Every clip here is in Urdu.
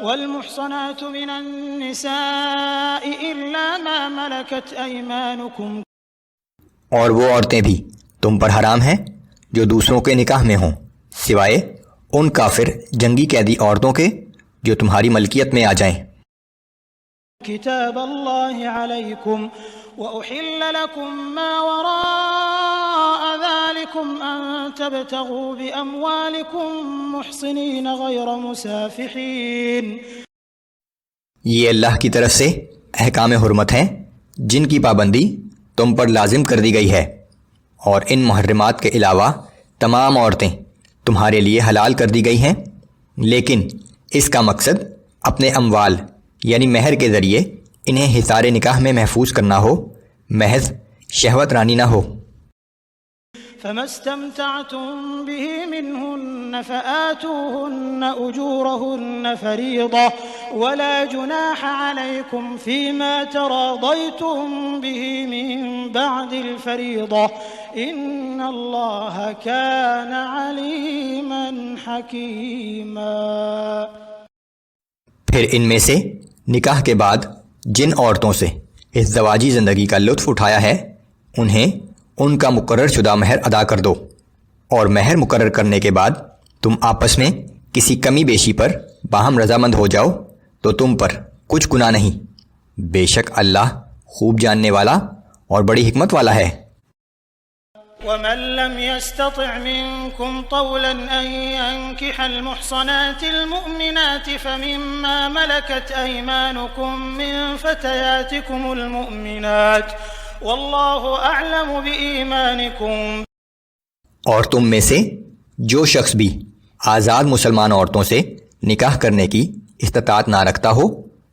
والمحصنات من النساء إلا ما ملكت أيمانكم. اور وہ عورتیں بھی تم پر حرام ہیں جو دوسروں کے نکاح میں ہوں سوائے ان کافر جنگی قیدی عورتوں کے جو تمہاری ملکیت میں آ جائیں. كتاب الله عليكم وأحل لكم ما وراء ذلكم أن تبتغوا بأموالكم محصنين غير مسافحين. یہ اللہ کی طرف سے احکام حرمت ہیں جن کی پابندی تم پر لازم کر دی گئی ہے، اور ان محرمات کے علاوہ تمام عورتیں تمہارے لیے حلال کر دی گئی ہیں، لیکن اس کا مقصد اپنے اموال یعنی مہر کے ذریعے انہیں حصار نکاح میں محفوظ کرنا ہو، محض شہوت رانی نہ ہو. فما استمتعتم به منهن فآتوهن أجورهن فريضة ولا جناح عليكم فيما تراضيتم به من بعد الفريضة إن الله كان عليما حكيما. پھر ان میں سے نکاح کے بعد جن عورتوں سے اس زواجی زندگی کا لطف اٹھایا ہے انہیں ان کا مقرر شدہ مہر ادا کر دو، اور مہر مقرر کرنے کے بعد تم آپس میں کسی کمی بیشی پر باہم رضامند ہو جاؤ تو تم پر کچھ گناہ نہیں، بے شک اللہ خوب جاننے والا اور بڑی حکمت والا ہے. ومن لم يستطع منكم طولا أن ينكح المحصنات المؤمنات فمما ملكت أيمانكم من فتياتكم المؤمنات والله أعلم بإيمانكم. اور تم میں سے جو شخص بھی آزاد مسلمان عورتوں سے نکاح کرنے کی استطاعت نہ رکھتا ہو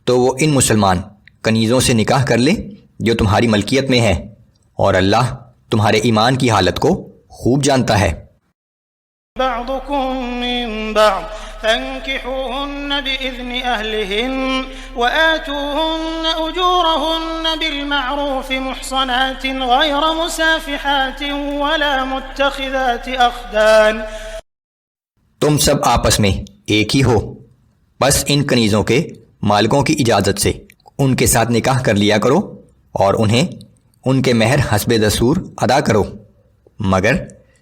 تو وہ ان مسلمان کنیزوں سے نکاح کر لے جو تمہاری ملکیت میں ہے، اور اللہ تمہارے ایمان کی حالت کو خوب جانتا ہے. بعضكم من بعض فانكحوهن بإذن أهلهن وآتوهن أجورهن بالمعروف محصنات غير مسافحات ولا متخذات أخدان. تم سب آپس میں ایک ہی ہو، بس ان کنیزوں کے مالکوں کی اجازت سے ان کے ساتھ نکاح کر لیا کرو اور انہیں ان کے مہر حسب دستور ادا کرو، مگر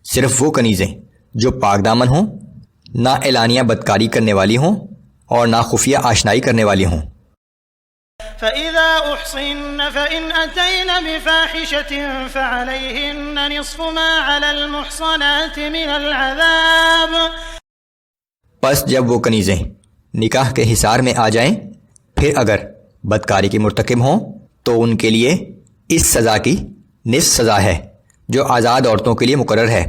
صرف وہ کنیزیں جو پاک دامن ہوں، نہ اعلانیہ بدکاری کرنے والی ہوں اور نہ خفیہ آشنائی کرنے والی ہوں. فَإِذَا أُحْصِنَّ فَإِنْ أَتَيْنَ بِفَاحِشَةٍ فَعَلَيْهِنَّ نِصْفُ مَا عَلَى الْمُحْصَنَاتِ مِنَ الْعَذَابِ. پس جب وہ کنیزیں نکاح کے حصار میں آ جائیں پھر اگر بدکاری کے مرتکب ہوں تو ان کے لیے اس سزا کی نصف سزا ہے جو آزاد عورتوں کے لیے مقرر ہے.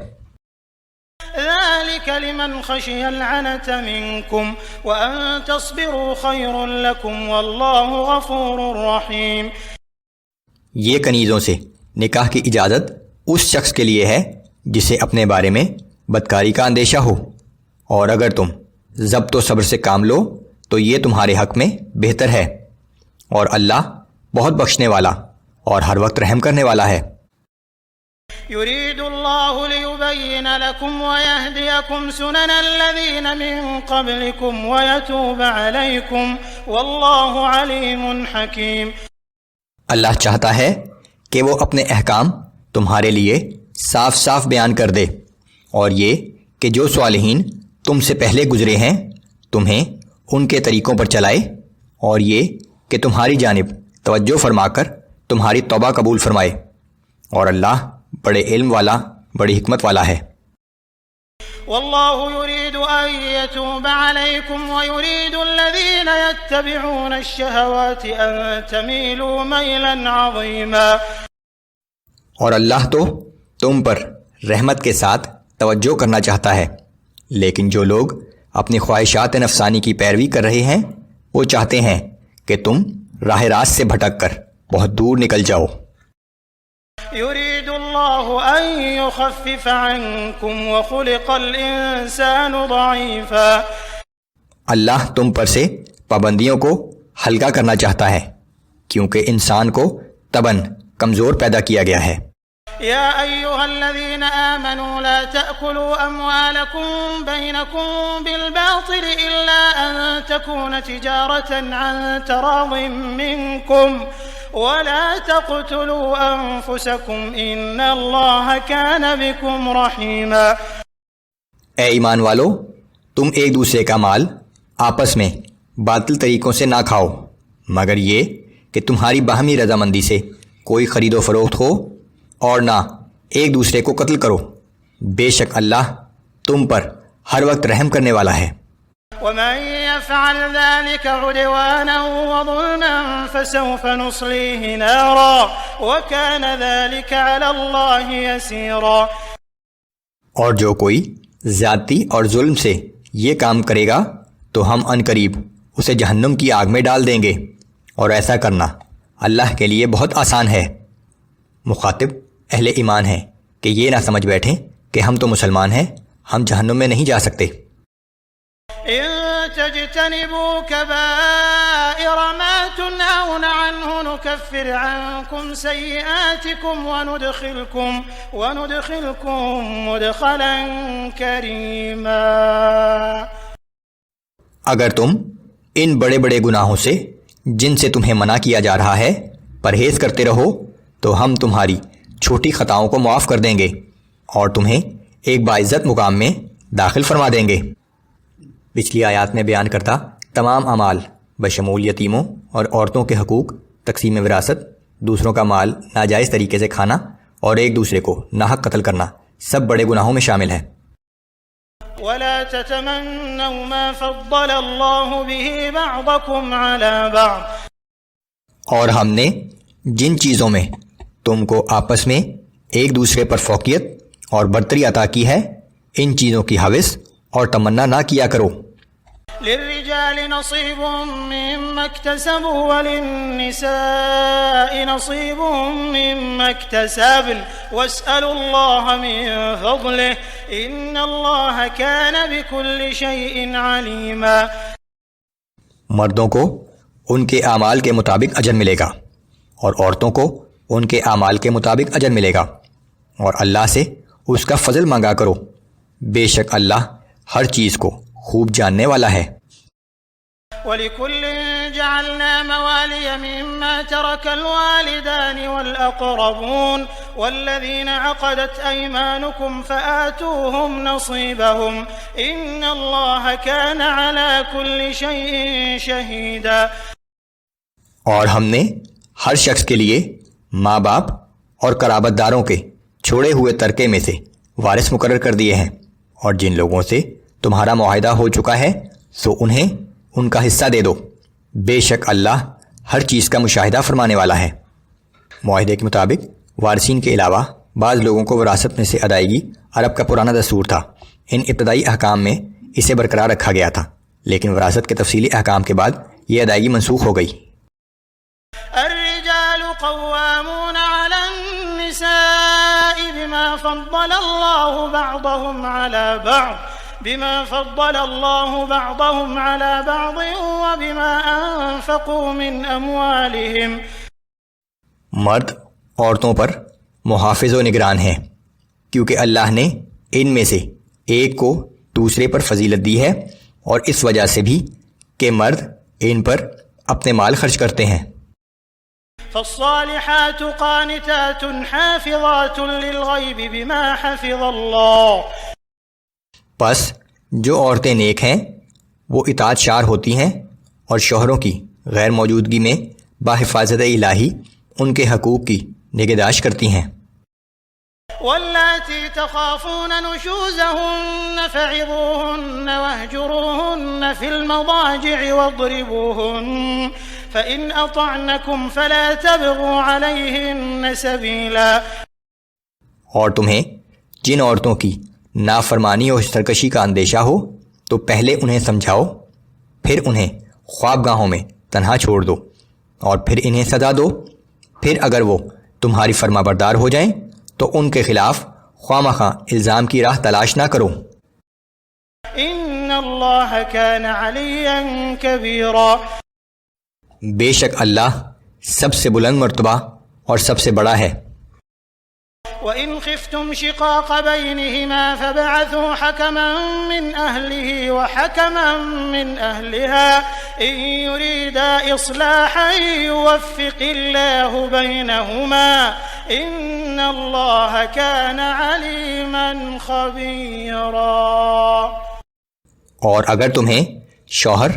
ذلك لمن خشي العنة منكم وأن تصبروا خير لكم والله غفور رحيم. یہ کنیزوں سے نکاح کی اجازت اس شخص کے لیے ہے جسے اپنے بارے میں بدکاری کا اندیشہ ہو، اور اگر تم ضبط و صبر سے کام لو تو یہ تمہارے حق میں بہتر ہے، اور اللہ بہت بخشنے والا اور ہر وقت رحم کرنے والا ہے. يريد الله ليبين لكم ويهديكم سنن الذين من قبلكم ويتوب عليكم والله عليم حكيم. اللہ چاہتا ہے کہ وہ اپنے احکام تمہارے لیے صاف صاف بیان کر دے، اور یہ کہ جو صالحین تم سے پہلے گزرے ہیں تمہیں ان کے طریقوں پر چلائے، اور یہ کہ تمہاری جانب توجہ فرما کر تمہاری توبہ قبول فرمائے، اور اللہ بڑے علم والا بڑی حکمت والا ہے. والله يريد أن يتوب عليكم ويريد الذين يتبعون الشهوات أن تميلوا ميلا عظيما. اور اللہ تو تم پر رحمت کے ساتھ توجہ کرنا چاہتا ہے، لیکن جو لوگ اپنی خواہشات نفسانی کی پیروی کر رہے ہیں وہ چاہتے ہیں کہ تم راہ راست سے بھٹک کر بہت دور نکل جاؤ. يريد الله أن يخفف عنكم وخلق الإنسان ضعيفا. اللہ تم پر سے پابندیوں کو ہلکا کرنا چاہتا ہے کیونکہ انسان کو طبعاً کمزور پیدا کیا گیا ہے. يا أيها الذين آمنوا لا تأكلوا أموالكم بينكم بالباطل إلا أن تكون تجارة عن تراض منكم ولا تقتلوا أنفسكم إن الله كان بكم رحيما۔ اے ایمان والو، تم ایک دوسرے کا مال آپس میں باطل طریقوں سے نہ کھاؤ مگر یہ کہ تمہاری باہمی رضامندی سے کوئی خرید و فروخت ہو، اور نہ ایک دوسرے کو قتل کرو، بے شک اللہ تم پر ہر وقت رحم کرنے والا ہے۔ ومن يفعل ذلك عدوانا وظلما فسوف نصليه نارا وكان ذلك على الله يسيرا۔ اور جو کوئی زیادتی اور ظلم سے یہ کام کرے گا تو ہم عنقریب اسے جہنم کی آگ میں ڈال دیں گے، اور ایسا کرنا اللہ کے لیے بہت آسان ہے۔ مخاطب اہل ایمان ہیں کہ یہ نہ سمجھ بیٹھیں کہ ہم تو مسلمان ہیں، ہم جہنم میں نہیں جا سکتے۔ إن تجتنبوا كبائر ما تنهون عنه نكفر عنكم سيئاتكم وندخلكم مدخلا كريما۔ اگر تم ان بڑے بڑے گناہوں سے جن سے تمہیں منع کیا جا رہا ہے پرہیز کرتے رہو تو ہم تمہاری چھوٹی خطاؤں کو معاف کر دیں گے اور تمہیں ایک باعزت مقام میں داخل فرما دیں گے۔ پچھلی آیات میں بیان کرتا تمام اعمال بشمول یتیموں اور عورتوں کے حقوق، تقسیم وراثت، دوسروں کا مال ناجائز طریقے سے کھانا اور ایک دوسرے کو ناحق قتل کرنا سب بڑے گناہوں میں شامل ہے۔ ولا تتمنوا ما فضل الله به بعضكم على بعض۔ اور ہم نے جن چیزوں میں تم کو آپس میں ایک دوسرے پر فوقیت اور برتری عطا کی ہے ان چیزوں کی ہوس اور تمنا نہ کیا کرو۔ للرجال نصيب مما اكتسبوا وللنساء نصيب مما اكتسبن واسألوا الله من فضله إن الله كان بكل شيء عليما۔ مردوں کو ان کے اعمال کے مطابق اجر ملے گا اور عورتوں کو ان کے اعمال کے مطابق اجر ملے گا، اور اللہ سے اس کا فضل مانگا کرو، بے شک اللہ ہر چیز کو خوب جاننے والا ہے۔ وَلِكُلٍّ جَعَلْنَا مَوَالِيَ مِمَّا تَرَكَ الْوَالِدَانِ وَالْأَقْرَبُونَ وَالَّذِينَ عَقَدَتْ أَيْمَانُكُمْ فَآتُوهُمْ نَصِيبَهُمْ إِنَّ اللَّهَ كَانَ عَلَى كُلِّ شَيْءٍ شَهِيدًا۔ اور ہم نے ہر شخص کے لیے ماں باپ اور قرابت داروں کے چھوڑے ہوئے ترکے میں سے وارث مقرر کر دیے ہیں، اور جن لوگوں سے تمہارا معاہدہ ہو چکا ہے سو انہیں ان کا حصہ دے دو، بے شک اللہ ہر چیز کا مشاہدہ فرمانے والا ہے۔ معاہدے کے مطابق وارثین کے علاوہ بعض لوگوں کو وراثت میں سے ادائیگی عرب کا پرانا دستور تھا۔ ان ابتدائی احکام میں اسے برقرار رکھا گیا تھا، لیکن وراثت کے تفصیلی احکام کے بعد یہ ادائیگی منسوخ ہو گئی۔ الرجال قوامون على النساء بما فضل الله بعضهم على بعض وبما أنفقوا من أموالهم۔ مرد عورتوں پر محافظ و نگران ہیں، کیونکہ اللہ نے ان میں سے ایک کو دوسرے پر فضیلت دی ہے، اور اس وجہ سے بھی کہ مرد ان پر اپنے مال خرچ کرتے ہیں۔ فالصالحات قانتات حافظات للغیب بما حفظ اللہ۔ پس جو عورتیں نیک ہیں وہ اطاعت شار ہوتی ہیں اور شوہروں کی غیر موجودگی میں بحفاظت الہی ان کے حقوق کی نگہداشت کرتی ہیں۔ واللاتی تخافون نشوزهن فعظوهن واهجروهن في المضاجع واضربوهن فإن أطعنكم فلا تبغوا عليهن سبيلا۔ اور تمہیں جن عورتوں کی نافرمانی اور سرکشی کا اندیشہ ہو تو پہلے انہیں سمجھاؤ، پھر انہیں خوابگاہوں میں تنہا چھوڑ دو، اور پھر انہیں سزا دو۔ پھر اگر وہ تمہاری فرما بردار ہو جائیں تو ان کے خلاف خواہ الزام کی راہ تلاش نہ کرو۔ ان اللہ کان علیا کبیرا۔ بے شک اللہ سب سے بلند مرتبہ اور سب سے بڑا ہے۔ وإن خفتم شقاق بينهما فابعثوا حكما من أهله وحكما من أهلها إن يريدا إصلاحا يوفق الله بينهما إن الله كان عليما خبيرا۔ اور اگر تمہیں شوہر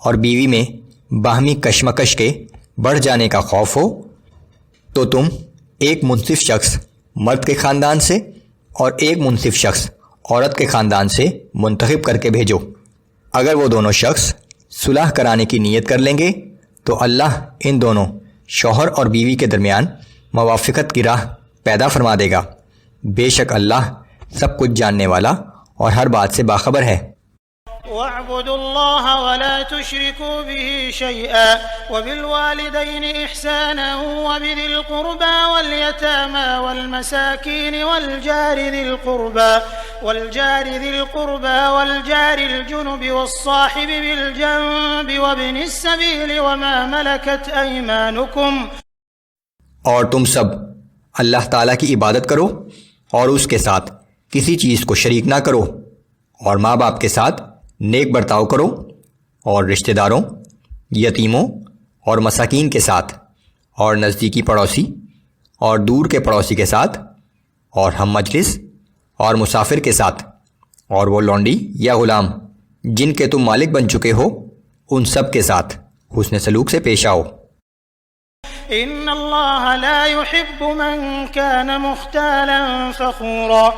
اور بیوی میں باہمی کشمکش کے بڑھ جانے کا خوف ہو تو تم ایک منصف شخص مرد کے خاندان سے اور ایک منصف شخص عورت کے خاندان سے منتخب کر کے بھیجو۔ اگر وہ دونوں شخص صلح کرانے کی نیت کر لیں گے تو اللہ ان دونوں شوہر اور بیوی کے درمیان موافقت کی راہ پیدا فرما دے گا۔ بے شک اللہ سب کچھ جاننے والا اور ہر بات سے باخبر ہے۔ وَاعْبُدُوا اللَّهَ وَلَا تُشْرِكُوا بِهِ شَيْئًا وَبِالْوَالِدَيْنِ إِحْسَانًا وَبِذِي الْقُرْبَى وَالْيَتَامَى وَالْمَسَاكِينِ وَالْجَارِ ذِي الْقُرْبَى وَالْجَارِ الْجُنُبِ وَالصَّاحِبِ بِالْجَنبِ وَابْنِ السَّبِيلِ وَمَا مَلَكَتْ أَيْمَانُكُمْ۔ اور تم سب اللہ تعالیٰ کی عبادت کرو اور اس کے ساتھ کسی چیز کو شریک نہ کرو، اور ماں باپ کے ساتھ نیک برتاؤ کرو، اور رشتہ داروں، یتیموں اور مساکین کے ساتھ، اور نزدیکی پڑوسی اور دور کے پڑوسی کے ساتھ، اور ہم مجلس اور مسافر کے ساتھ، اور وہ لونڈی یا غلام جن کے تم مالک بن چکے ہو ان سب کے ساتھ حسن سلوک سے پیش آؤ۔ ان اللہ لا يحب من كان مختالا فخورا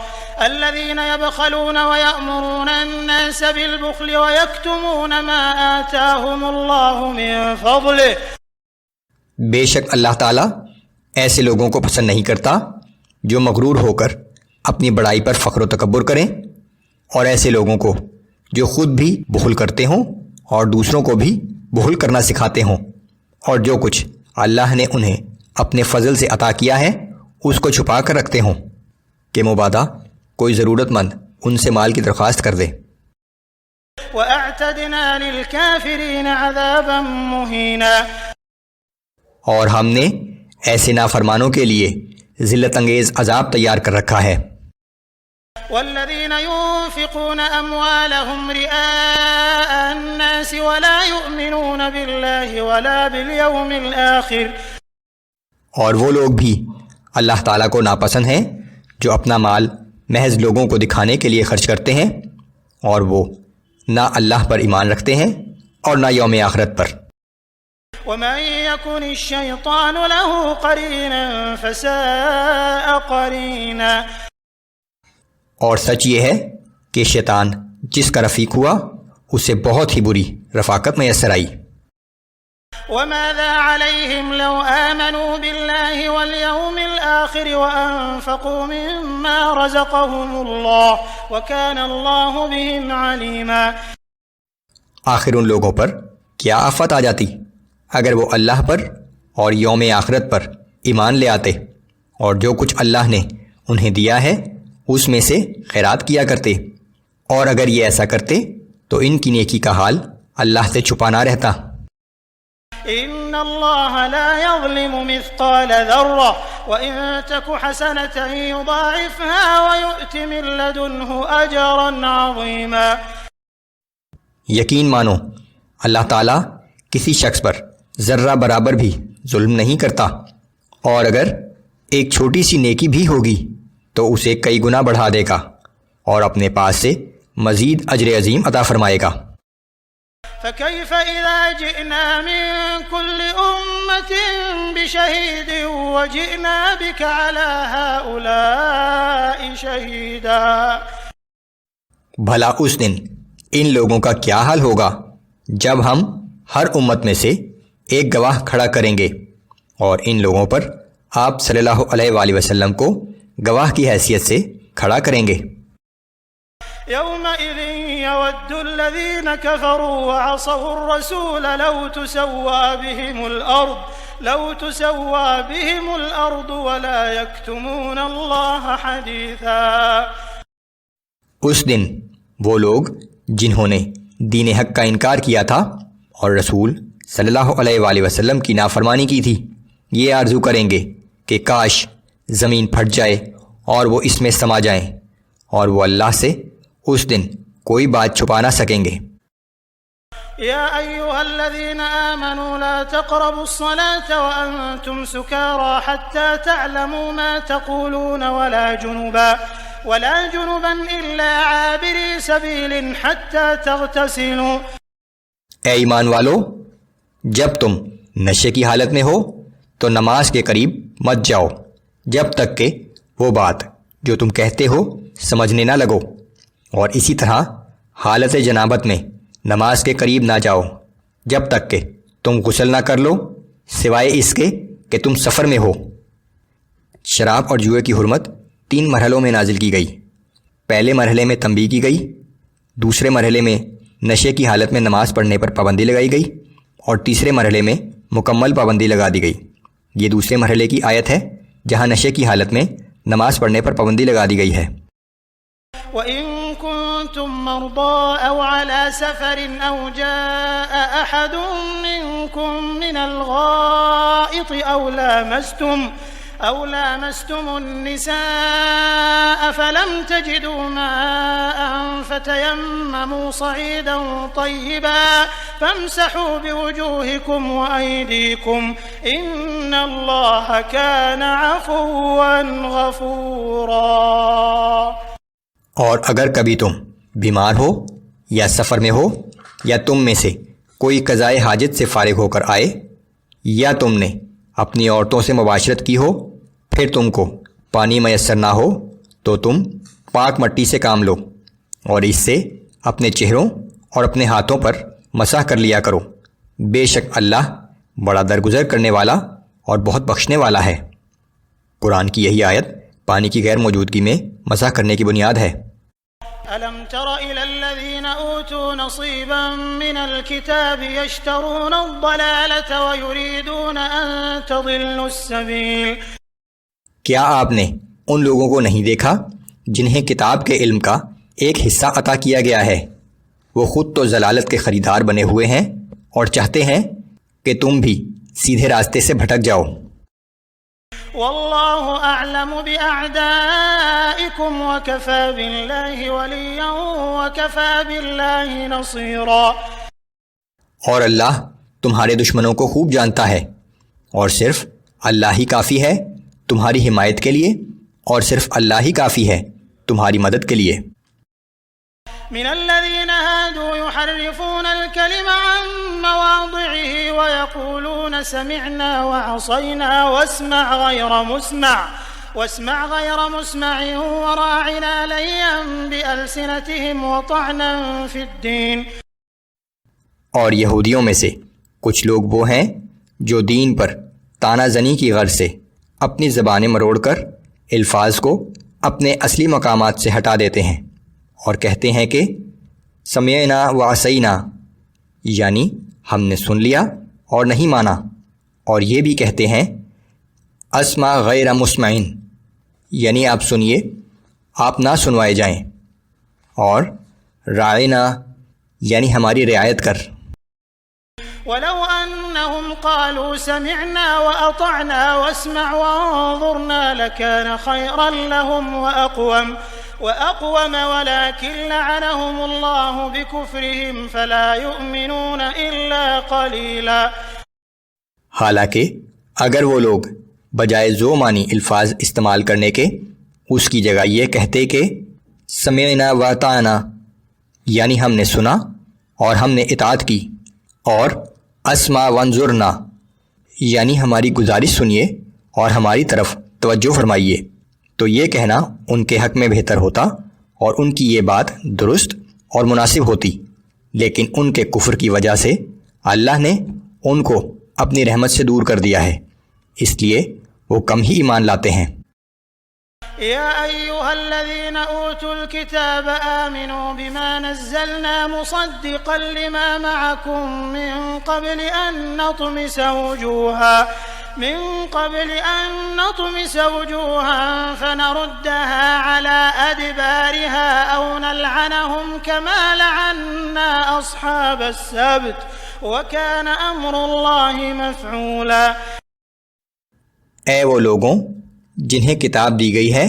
الذين يبخلون ويأمرون الناس بالبخل ويكتمون ما آتاهم الله من فضله۔ بے شک اللہ تعالیٰ ایسے لوگوں کو پسند نہیں کرتا جو مغرور ہو کر اپنی بڑائی پر فخر و تکبر کریں، اور ایسے لوگوں کو جو خود بھی بخل کرتے ہوں اور دوسروں کو بھی بخل کرنا سکھاتے ہوں، اور جو کچھ اللہ نے انہیں اپنے فضل سے عطا کیا ہے اس کو چھپا کر رکھتے ہوں کہ مبادا کوئی ضرورت مند ان سے مال کی درخواست کر دے۔ وَأَعْتَدْنَا لِلْكَافِرِينَ عَذَابًا مُهِينًا، اور ہم نے ایسے نافرمانوں کے لیے ذلت انگیز عذاب تیار کر رکھا ہے۔ والذين ينفقون أموالهم رئاء الناس ولا يؤمنون بالله ولا باليوم الآخر، اور وہ لوگ بھی اللہ تعالیٰ کو ناپسند ہیں جو اپنا مال محض لوگوں کو دکھانے کے لیے خرچ کرتے ہیں، اور وہ نہ اللہ پر ایمان رکھتے ہیں اور نہ یوم آخرت پر۔ ومن يكن الشيطان له قرينا فساء قرينا، اور سچ یہ ہے کہ شیطان جس کا رفیق ہوا اسے بہت ہی بری رفاقت میسر آئی۔ وماذا عليهم لو آمنوا بالله واليوم الآخر وأنفقوا مما رزقهم الله وكان الله بهم عليما۔ آخر ان لوگوں پر کیا آفت آ جاتی اگر وہ اللہ پر اور یوم آخرت پر ایمان لے آتے، اور جو کچھ اللہ نے انہیں دیا ہے اس میں سے خیرات کیا کرتے، اور اگر یہ ایسا کرتے تو ان کی نیکی کا حال اللہ سے چھپا نہ رہتا۔ ان اللہ لا يظلم مثقال ذرة وان تك حسنة يضاعفها ويؤت من لدنه اجرا عظيما۔ یقین مانو اللہ تعالیٰ کسی شخص پر ذرہ برابر بھی ظلم نہیں کرتا، اور اگر ایک چھوٹی سی نیکی بھی ہوگی تو اسے کئی گنا بڑھا دے گا اور اپنے پاس سے مزید اجر عظیم عطا فرمائے گا۔ فَكَيْفَ إِذَا جِئْنَا مِن كُلِّ أُمَّةٍ بِشَهِيدٍ وَجِئْنَا بِكَ عَلَى هَؤُلَاءِ شَهِيدًا۔ بھلا اس دن ان لوگوں کا کیا حال ہوگا جب ہم ہر امت میں سے ایک گواہ کھڑا کریں گے، اور ان لوگوں پر آپ صلی اللہ علیہ وآلہ وسلم کو گواہ کی حیثیت سے کھڑا کریں گے۔ يومئذ يود الذين كفروا وعصوا الرسول لو تسوى بهم الأرض ولا يكتمون الله حديثا۔ اس دن وہ لوگ جنہوں نے دین حق کا انکار کیا تھا اور رسول صلی اللہ علیہ وآلہ وسلم کی نافرمانی کی تھی، یہ آرزو کریں گے کہ کاش زمین پھٹ جائے اور وہ اس میں سما جائیں، اور وہ اللہ سے اس دن کوئی بات چھپا نہ سکیں گے۔ يا أيها الذين آمنوا لا تقربوا الصلاة وأنتم سكارى حتى تعلموا ما تقولون ولا جنبا إلا عابري سبيل حتى تغتسلوا۔ اے ایمان والو، جب تم نشے کی حالت میں ہو تو نماز کے قریب مت جاؤ جب تک کہ وہ بات جو تم کہتے ہو سمجھنے نہ لگو، اور اسی طرح حالت جنابت میں نماز کے قریب نہ جاؤ جب تک کہ تم غسل نہ کر لو، سوائے اس کے کہ تم سفر میں ہو۔ شراب اور جوئے کی حرمت 3 مرحلوں میں نازل کی گئی۔ پہلے مرحلے میں تنبیہ کی گئی، دوسرے مرحلے میں نشے کی حالت میں نماز پڑھنے پر پابندی لگائی گئی، اور تیسرے مرحلے میں مکمل پابندی لگا دی گئی۔ یہ دوسرے مرحلے کی آیت ہے جہاں نشے کی حالت میں نماز پڑھنے پر پابندی لگا دی گئی ہے۔ وَإِن كُنتُم مَّرْضَىٰ أَوْ عَلَىٰ سَفَرٍ أَوْ جَاءَ أَحَدٌ مِّنكُم مِّنَ الْغَائِطِ أَوْ لَامَسْتُمُ النِّسَاءَ فَلَمْ تَجِدُوا مَاءً فَتَيَمَّمُوا صَعِيدًا طَيِّبًا فَامْسَحُوا بِوُجُوهِكُمْ وَأَيْدِيكُمْ إِنَّ اللَّهَ كَانَ عَفُوًّا غَفُورًا۔ اور اگر کبھی تم بیمار ہو یا سفر میں ہو، یا تم میں سے کوئی قضائے حاجت سے فارغ ہو کر آئے، یا تم نے اپنی عورتوں سے مباشرت کی ہو، پھر تم کو پانی میسر نہ ہو، تو تم پاک مٹی سے کام لو، اور اس سے اپنے چہروں اور اپنے ہاتھوں پر مسح کر لیا کرو۔ بے شک اللہ بڑا درگزر کرنے والا اور بہت بخشنے والا ہے۔ قرآن کی یہی آیت پانی کی غیر موجودگی میں مسح کرنے کی بنیاد ہے۔ أَلَمْ تَرَ إِلَى الَّذِينَ أُوتُوا نَصِيبًا مِّنَ الْكِتَابِ يَشْتَرُونَ الضَّلَالَةَ وَيُرِيدُونَ أَن تَضِلُّوا السَّبِيلَ۔ کیا آپ نے ان لوگوں کو نہیں دیکھا جنہیں کتاب کے علم کا ایک حصہ عطا کیا گیا ہے؟ وہ خود تو ضلالت کے خریدار بنے ہوئے ہیں اور چاہتے ہیں کہ تم بھی سیدھے راستے سے بھٹک جاؤ۔ واللہ اعلم باعدائکم وکفی باللہ ولیا وکفی باللہ نصیرا۔ اور اللہ تمہارے دشمنوں کو خوب جانتا ہے، اور صرف اللہ ہی کافی ہے تمہاری حمایت کے لیے، اور صرف اللہ ہی کافی ہے تمہاری مدد کے لیے۔ من الذين هادوا يحرفون الكلم عن مواضعه ويقولون سمعنا وعصينا واسمع غير مسمع وراعنا ليا بألسنتهم وطعنا في الدين۔ اور یہودیوں میں سے کچھ لوگ وہ ہیں جو دین پر طعنہ زنی کی غرض سے اپنی زبانیں مروڑ کر الفاظ کو اپنے اصلی مقامات سے ہٹا دیتے ہیں، اور کہتے ہیں کہ سمعنا وعصینا، یعنی ہم نے سن لیا اور نہیں مانا، اور یہ بھی کہتے ہیں اسمع غیر مسمعین، یعنی آپ سنیے آپ نہ سنوائے جائیں، اور راعنا یعنی ہماری رعایت کر۔ ولو أنهم قالوا سمعنا وأطعنا واسمع وانظرنا لكان خيرا لهم وأقوم ولكن لعنهم الله بكفرهم فلا يؤمنون إلا قليلا۔ حالانکہ اگر وہ لوگ بجائے زو معنی الفاظ استعمال کرنے کے اس کی جگہ یہ کہتے کہ سمعنا واطعنا، یعنی ہم نے سنا اور ہم نے اطاعت کی، اور اسمع وانظرنا، یعنی ہماری گزارش سنیے اور ہماری طرف توجہ فرمائیے، تو یہ کہنا ان کے حق میں بہتر ہوتا اور ان کی یہ بات درست اور مناسب ہوتی، لیکن ان کے کفر کی وجہ سے اللہ نے ان کو اپنی رحمت سے دور کر دیا ہے، اس لیے وہ کم ہی ایمان لاتے ہیں۔ يا أيها الذين أوتوا الكتاب آمنوا بما نزلنا مصدقا لما معكم من قبل أن نطمس وجوها فنردها على أدبارها أو نلعنهم كما لعنا أصحاب السبت وكان أمر الله مفعولا۔ اے وہ لوگوں جنہیں کتاب دی گئی ہے،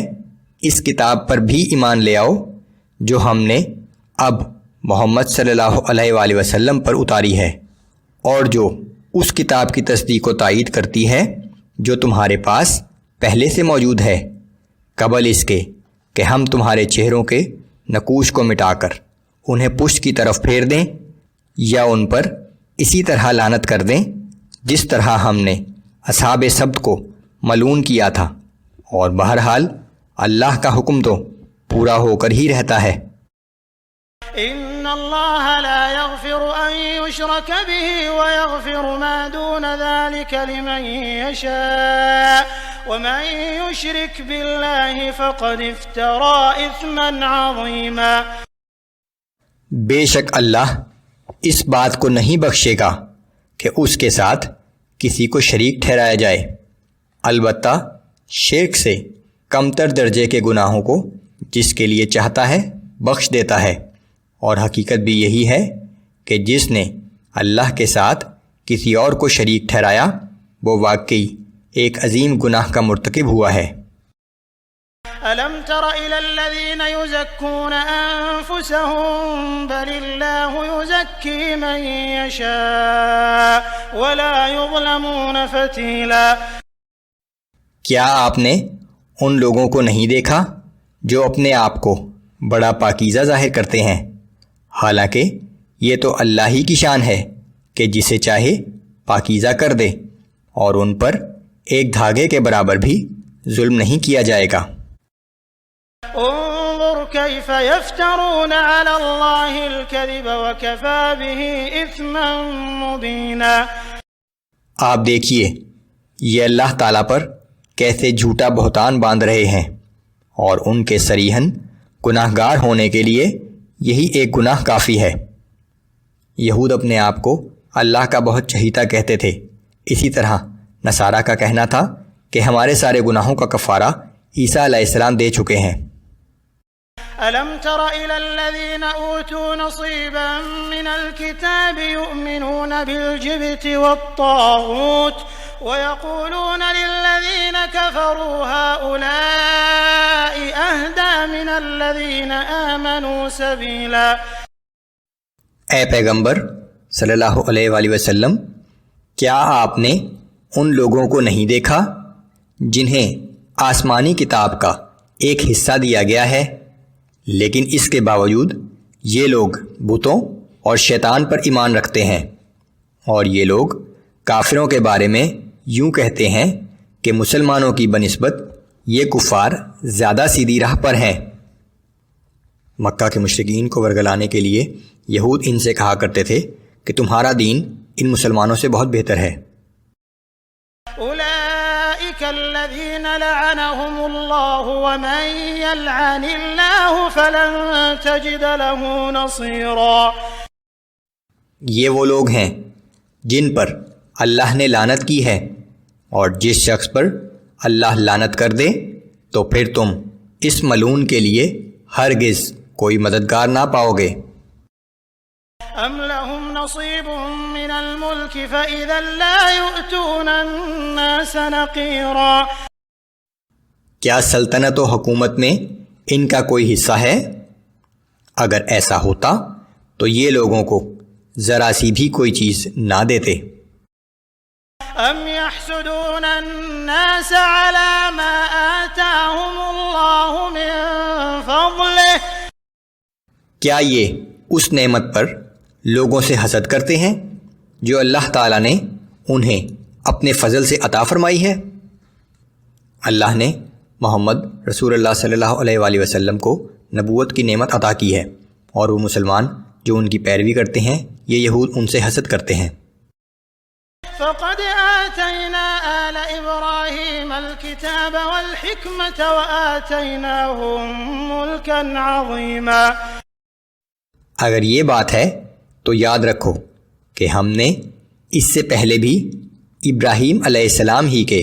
اس کتاب پر بھی ایمان لے آؤ جو ہم نے اب محمد صلی اللہ علیہ وآلہ وسلم پر اتاری ہے، اور جو اس کتاب کی تصدیق و تائید کرتی ہے جو تمہارے پاس پہلے سے موجود ہے، قبل اس کے کہ ہم تمہارے چہروں کے نقوش کو مٹا کر انہیں پشت کی طرف پھیر دیں یا ان پر اسی طرح لعنت کر دیں جس طرح ہم نے اصحاب سبت کو ملعون کیا تھا، اور بہرحال اللہ کا حکم تو پورا ہو کر ہی رہتا ہے۔ ان اللہ لا یغفر ان یشرک به ویغفر ما دون ذلك لمن یشاء ومن یشرک باللہ فقد افترى اثما عظیما۔ بے شک اللہ اس بات کو نہیں بخشے گا کہ اس کے ساتھ کسی کو شریک ٹھہرایا جائے، البتہ شرک سے کمتر درجے کے گناہوں کو جس کے لیے چاہتا ہے بخش دیتا ہے، اور حقیقت بھی یہی ہے کہ جس نے اللہ کے ساتھ کسی اور کو شریک ٹھہرایا وہ واقعی ایک عظیم گناہ کا مرتکب ہوا ہے۔ أَلَمْ تَرَ إِلَى الَّذِينَ يُزَكُّونَ أَنفُسَهُم بَلِ اللَّهُ يُزَكِّي مَن يَشَاءُ وَلَا يُظْلَمُونَ فَتِيلًا۔ کیا آپ نے ان لوگوں کو نہیں دیکھا جو اپنے آپ کو بڑا پاکیزہ ظاہر کرتے ہیں، حالانکہ یہ تو اللہ ہی کی شان ہے کہ جسے چاہے پاکیزہ کر دے، اور ان پر ایک دھاگے کے برابر بھی ظلم نہیں کیا جائے گا۔ انظر كيف يفترون على الله الكذب وكفى به اثما مبينا۔ آپ دیکھیے یہ اللہ تعالیٰ پر کیسے جھوٹا بہتان باندھ رہے ہیں، اور ان کے صریحاً گناہ گار ہونے کے لیے یہی ایک گناہ کافی ہے۔ یہود اپنے آپ کو اللہ کا بہت چہیتا کہتے تھے، اسی طرح نصارہ کا کہنا تھا کہ ہمارے سارے گناہوں کا کفارہ عیسیٰ علیہ السلام دے چکے ہیں۔ أَلَمْ تَرَ إِلَى الَّذِينَ أُوتُوا نَصِيبًا مِنَ الْكِتَابِ يُؤْمِنُونَ بِالْجِبْتِ وَالطَّاغُوتِ وَيَقُولُونَ لِلَّذِينَ كَفَرُوا هَؤُلَاءِ أَهْدَىٰ مِنَ الَّذِينَ آمَنُوا سَبِيلًا۔ اے پیغمبر صلی اللہ علیہ وآلہ وسلم، کیا آپ نے ان لوگوں کو نہیں دیکھا جنہیں آسمانی کتاب کا ایک حصہ دیا گیا ہے، لیکن اس کے باوجود یہ لوگ بتوں اور شیطان پر ایمان رکھتے ہیں، اور یہ لوگ کافروں کے بارے میں یوں کہتے ہیں کہ مسلمانوں کی بنسبت یہ کفار زیادہ سیدھی راہ پر ہیں۔ مکہ کے مشرکین کو ورگلانے کے لیے یہود ان سے کہا کرتے تھے کہ تمہارا دین ان مسلمانوں سے بہت بہتر ہے۔ أولئك الذين لعنهم الله ومن يلعن الله فلن تجد له نصيرا۔ یہ وہ لوگ ہیں جن پر اللہ نے لعنت کی ہے، اور جس شخص پر اللہ لعنت کر دے تو پھر تم اس ملعون کے لیے ہرگز کوئی مددگار نہ پاؤ گے۔ أَمْ لَهُمْ نَصِيبٌ مِّنَ الْمُلْكِ فَإِذًا لَا يُؤْتُونَ النَّاسَ نَقِيرًا۔ کیا سلطنت و حکومت میں ان کا کوئی حصہ ہے؟ اگر ایسا ہوتا تو یہ لوگوں کو ذرا سی بھی کوئی چیز نہ دیتے۔ أَمْ يَحْسُدُونَ النَّاسَ عَلَى مَا آتَاهُمُ اللَّهُ مِن فَضْلِهِ۔ کیا یہ اس نعمت پر لوگوں سے حسد کرتے ہیں جو اللہ تعالیٰ نے انہیں اپنے فضل سے عطا فرمائی ہے؟ اللہ نے محمد رسول اللہ صلی اللہ علیہ وآلہ وسلم کو نبوت کی نعمت عطا کی ہے، اور وہ مسلمان جو ان کی پیروی کرتے ہیں یہ یہود ان سے حسد کرتے ہیں۔ فَقَدْ آتَيْنَا آلَ إِبْرَاهِيمَ الْكِتَابَ وَالْحِكْمَةَ وَآتَيْنَاهُمْ مُلْكًا عَظِيمًا۔ اگر یہ بات ہے تو یاد رکھو کہ ہم نے اس سے پہلے بھی ابراہیم علیہ السلام ہی کے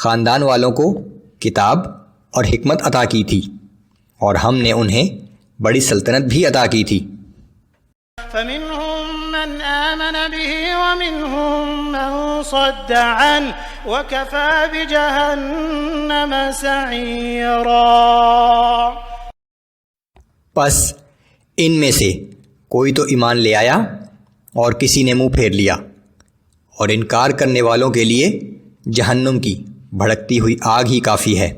خاندان والوں کو کتاب اور حکمت عطا کی تھی، اور ہم نے انہیں بڑی سلطنت بھی عطا کی تھی۔ فَمِنْهُمْ مَنْ آمَنَ بِهِ وَمِنْهُمْ مَنْ صَدَّ عَنْهُ، وَكَفَى بِجَهَنَّمَ سَعِيرًا۔ پس ان میں سے کوئی تو ایمان لے آیا اور کسی نے منہ پھیر لیا، اور انکار کرنے والوں کے لیے جہنم کی بھڑکتی ہوئی آگ ہی کافی ہے۔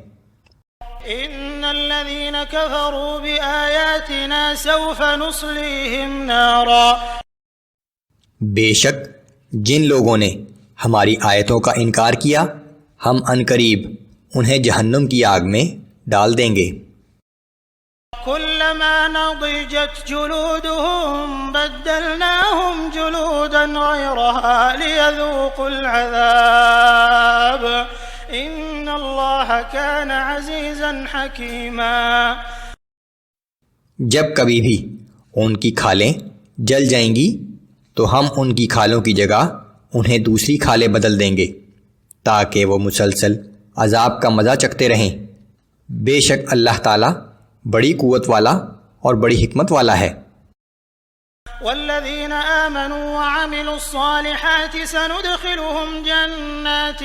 ان الذين كفروا بآياتنا سوف نصليهم نارا، بے شک جن لوگوں نے ہماری آیتوں کا انکار کیا ہم عنقریب انہیں جہنم کی آگ میں ڈال دیں گے۔ كلما نضجت جلودهم بدلناهم جلودا غيرها ليذوقوا العذاب ان الله كان عزيزا حكيما۔ جب کبھی بھی ان کی کھالیں جل جائیں گی تو ہم ان کی کھالوں کی جگہ انہیں دوسری کھالیں بدل دیں گے تاکہ وہ مسلسل عذاب کا مزہ چکھتے رہیں۔ بے شک اللہ تعالیٰ بڑی قوت والا اور بڑی حکمت والا ہے۔ والذين آمنوا وعملوا الصالحات سندخلهم جنات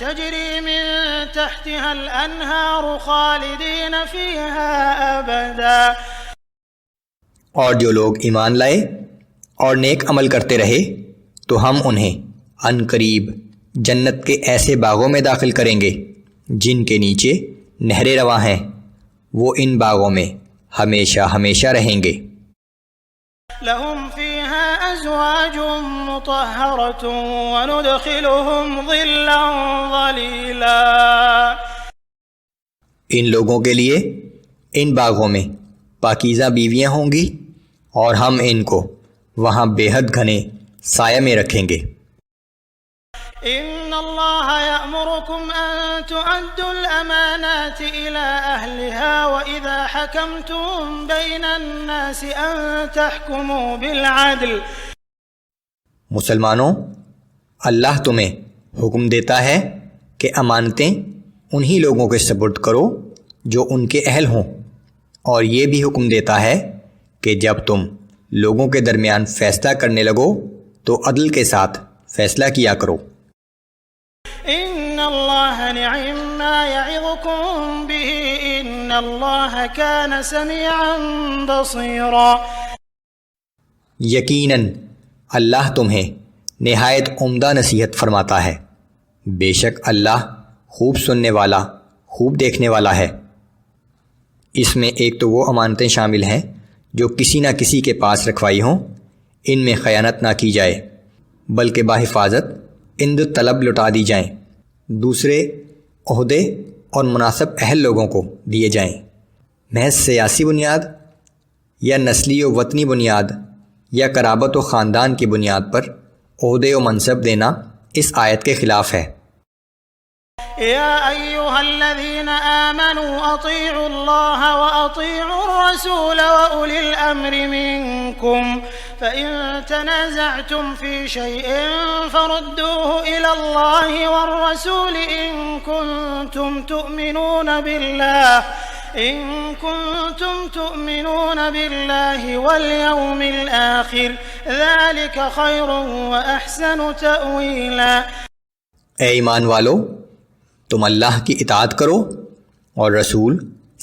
تجري من تحتها الأنهار خالدين فيها أبدا، اور جو لوگ ایمان لائے اور نیک عمل کرتے رہے تو ہم انہیں عنقریب جنت کے ایسے باغوں میں داخل کریں گے جن کے نیچے نہریں رواں ہیں، وہ ان باغوں میں ہمیشہ ہمیشہ رہیں گے۔ لهم فيها أزواج مطهرة وندخلهم ظلا ظليلا، ان لوگوں کے لیے ان باغوں میں پاکیزہ بیویاں ہوں گی اور ہم ان کو وہاں بے حد گھنے سایہ میں رکھیں گے۔ ان اللہ یأمرکم ان تؤدوا الامانات الى اہلها واذا حکمتم بین الناس ان تحکموا بالعدل۔ مسلمانوں، اللہ تمہیں حکم دیتا ہے کہ امانتیں انہی لوگوں کے سپرد کرو جو ان کے اہل ہوں، اور یہ بھی حکم دیتا ہے کہ جب تم لوگوں کے درمیان فیصلہ کرنے لگو تو عدل کے ساتھ فیصلہ کیا کرو۔ ان اللہ نعم ما یعظکم به ان اللہ کان سمیعا بصیرا۔ یقیناً اللہ تمہیں نہایت عمدہ نصیحت فرماتا ہے، بے شک اللہ خوب سننے والا خوب دیکھنے والا ہے۔ اس میں ایک تو وہ امانتیں شامل ہیں جو کسی نہ کسی کے پاس رکھوائی ہوں، ان میں خیانت نہ کی جائے بلکہ بحفاظت اند طلب لٹا دی جائیں، دوسرے عہدے اور مناسب اہل لوگوں کو دیے جائیں۔ محض سیاسی بنیاد یا نسلی و وطنی بنیاد یا قرابت و خاندان کی بنیاد پر عہدے و منصب دینا اس آیت کے خلاف ہے۔ یا ایہا الذین آمنوا اطیعوا اللہ واطیعوا الرسول واولی الامر منکم فإن تنازعتم في شيء فردوه إلى الله والرسول إن كنتم تؤمنون بالله واليوم الآخر ذلك خير وأحسن تأويلا۔ اے ایمان والو، تم اللہ کی اطاعت کرو اور رسول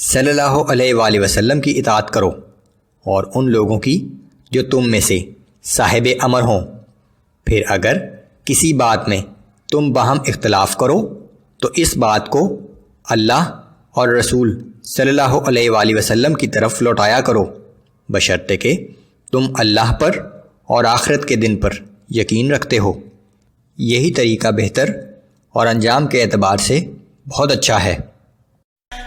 صلی اللہ علیہ وآلہ وسلم کی اطاعت کرو، اور ان لوگوں کی جو تم میں سے صاحب امر ہوں۔ پھر اگر کسی بات میں تم باہم اختلاف کرو تو اس بات کو اللہ اور رسول صلی اللہ علیہ وآلہ وسلم کی طرف لوٹایا کرو، بشرطے کہ تم اللہ پر اور آخرت کے دن پر یقین رکھتے ہو۔ یہی طریقہ بہتر اور انجام کے اعتبار سے بہت اچھا ہے۔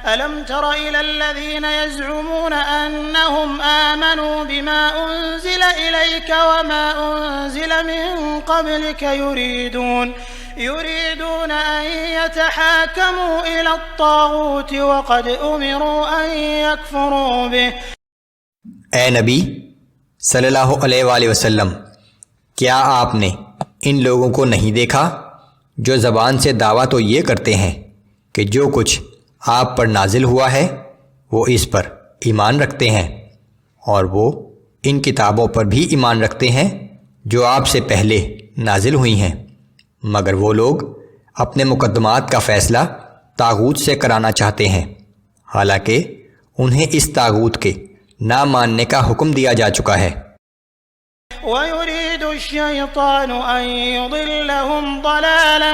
ألم تر إلى الذين يزعمون أنهم آمنوا بما أنزل إليك وما أنزل من قبلك يريدون أن يتحاكموا إلى الطاغوت وقد أمروا أن يكفروا به۔ اے نبی صلی اللہ علیہ وآلہ وسلم، کیا آپ نے ان لوگوں کو نہیں دیکھا جو زبان سے دعویٰ تو یہ کرتے ہیں کہ جو کچھ آپ پر نازل ہوا ہے وہ اس پر ایمان رکھتے ہیں، اور وہ ان کتابوں پر بھی ایمان رکھتے ہیں جو آپ سے پہلے نازل ہوئی ہیں، مگر وہ لوگ اپنے مقدمات کا فیصلہ طاغوت سے کرانا چاہتے ہیں، حالانکہ انہیں اس طاغوت کے نہ ماننے کا حکم دیا جا چکا ہے۔ وَيُرِيدُ الشَّيْطَانُ أَن يُضِلَّهُمْ ضَلَالًا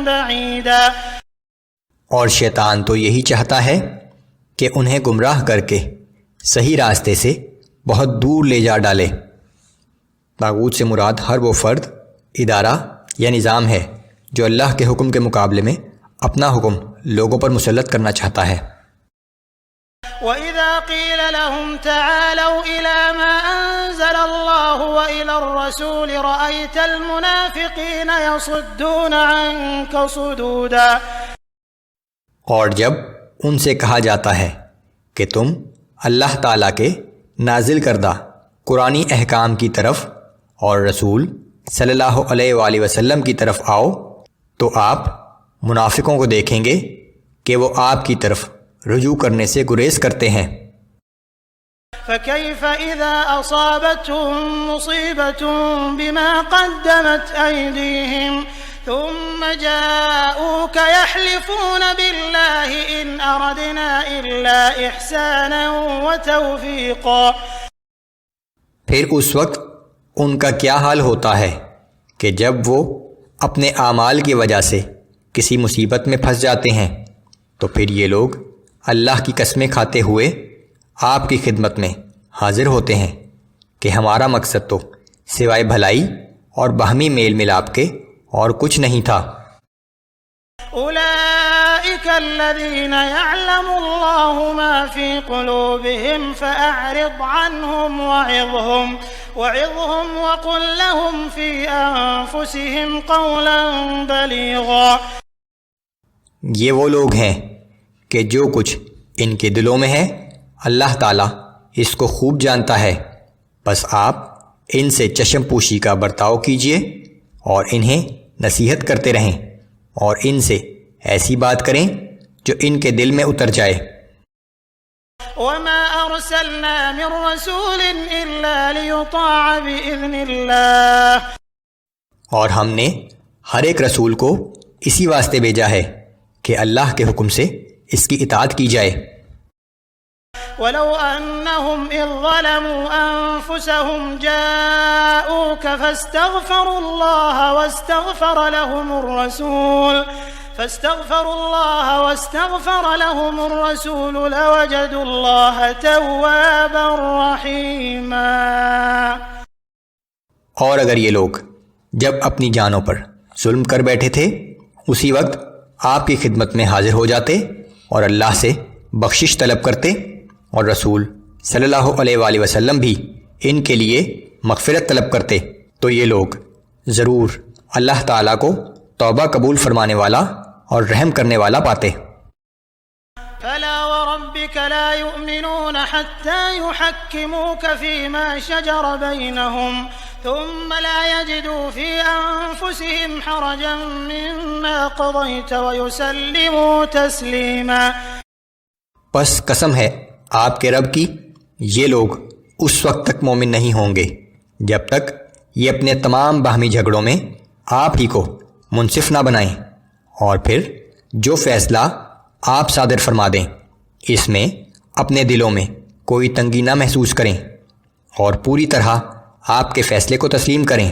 بَعِيدًا، اور شیطان تو یہی چاہتا ہے کہ انہیں گمراہ کر کے صحیح راستے سے بہت دور لے جا ڈالے۔ طاغوت سے مراد ہر وہ فرد، ادارہ یا نظام ہے جو اللہ کے حکم کے مقابلے میں اپنا حکم لوگوں پر مسلط کرنا چاہتا ہے۔ وَإِذَا قِيلَ لَهُمْ تَعَالَوْا إِلَى مَا أَنزَلَ اللَّهُ وَإِلَى الرَّسُولِ رَأَيْتَ الْمُنَافِقِينَ يَصُدُّونَ عَنكَ صُدُودًا، اور جب ان سے کہا جاتا ہے کہ تم اللہ تعالیٰ کے نازل کردہ قرآنی احکام کی طرف اور رسول صلی اللہ علیہ وآلہ وسلم کی طرف آؤ، تو آپ منافقوں کو دیکھیں گے کہ وہ آپ کی طرف رجوع کرنے سے گریز کرتے ہیں۔ فَكَيْفَ إِذَا أَصَابَتْهُم مُّصِيبَةٌ بِمَا قَدَّمَتْ أَيْدِيهِمْ ثُمَّ جَاءُوكَ يَحْلِفُونَ بِاللَّهِ إِنْ أَرَدْنَا إِلَّا إِحْسَانًا وَتَوْفِيقًا، پھر اس وقت ان کا کیا حال ہوتا ہے کہ جب وہ اپنے اعمال کی وجہ سے کسی مصیبت میں پھنس جاتے ہیں تو پھر یہ لوگ اللہ کی قسمیں کھاتے ہوئے آپ کی خدمت میں حاضر ہوتے ہیں کہ ہمارا مقصد تو سوائے بھلائی اور باہمی میل ملاپ کے اور کچھ نہیں تھا۔ أولئك الذين يعلم الله ما في قلوبهم فأعرض عنهم وعظهم وقل لهم في أنفسهم قولا بليغا، یہ وہ لوگ ہیں کہ جو کچھ ان کے دلوں میں ہے اللہ تعالیٰ اس کو خوب جانتا ہے، بس آپ ان سے چشم پوشی کا برتاؤ کیجیے اور انہیں نصیحت کرتے رہیں اور ان سے ایسی بات کریں جو ان کے دل میں اتر جائے۔ وَمَا أَرْسَلْنَا مِن رَّسُولٍ إِلَّا لِيُطَاعَ بِإِذْنِ اللَّهِ، اور ہم نے ہر ایک رسول کو اسی واسطے بھیجا ہے کہ اللہ کے حکم سے اس کی اطاعت کی جائے۔ وَلَوْ أَنَّهُمْ إِذ ظَّلَمُوا أَنفُسَهُمْ جَاءُوكَ فَاسْتَغْفَرُوا اللَّهَ واستغفر لهم الرسول لوجدوا الله توابا رحيما، اور اگر یہ لوگ جب اپنی جانوں پر ظلم کر بیٹھے تھے اسی وقت آپ کی خدمت میں حاضر ہو جاتے اور اللہ سے بخشش طلب کرتے، اور رسول صلی اللہ علیہ وآلہ وسلم بھی ان کے لیے مغفرت طلب کرتے، تو یہ لوگ ضرور اللہ تعالیٰ کو توبہ قبول فرمانے والا اور رحم کرنے والا پاتے۔ فَلَا وَرَبِّكَ لَا يُؤْمِنُونَ حَتَّى يُحَكِّمُوكَ فِي مَا شَجَرَ بَيْنَهُمْ ثُمَّ لَا يَجِدُوا فِي أَنفُسِهِمْ حَرَجًا مِّمَّا قَضَيْتَ وَيُسَلِّمُوا تَسْلِيمًا، پس قسم ہے آپ کے رب کی، یہ لوگ اس وقت تک مومن نہیں ہوں گے جب تک یہ اپنے تمام باہمی جھگڑوں میں آپ ہی کو منصف نہ بنائیں، اور پھر جو فیصلہ آپ صادر فرما دیں اس میں اپنے دلوں میں کوئی تنگی نہ محسوس کریں اور پوری طرح آپ کے فیصلے کو تسلیم کریں۔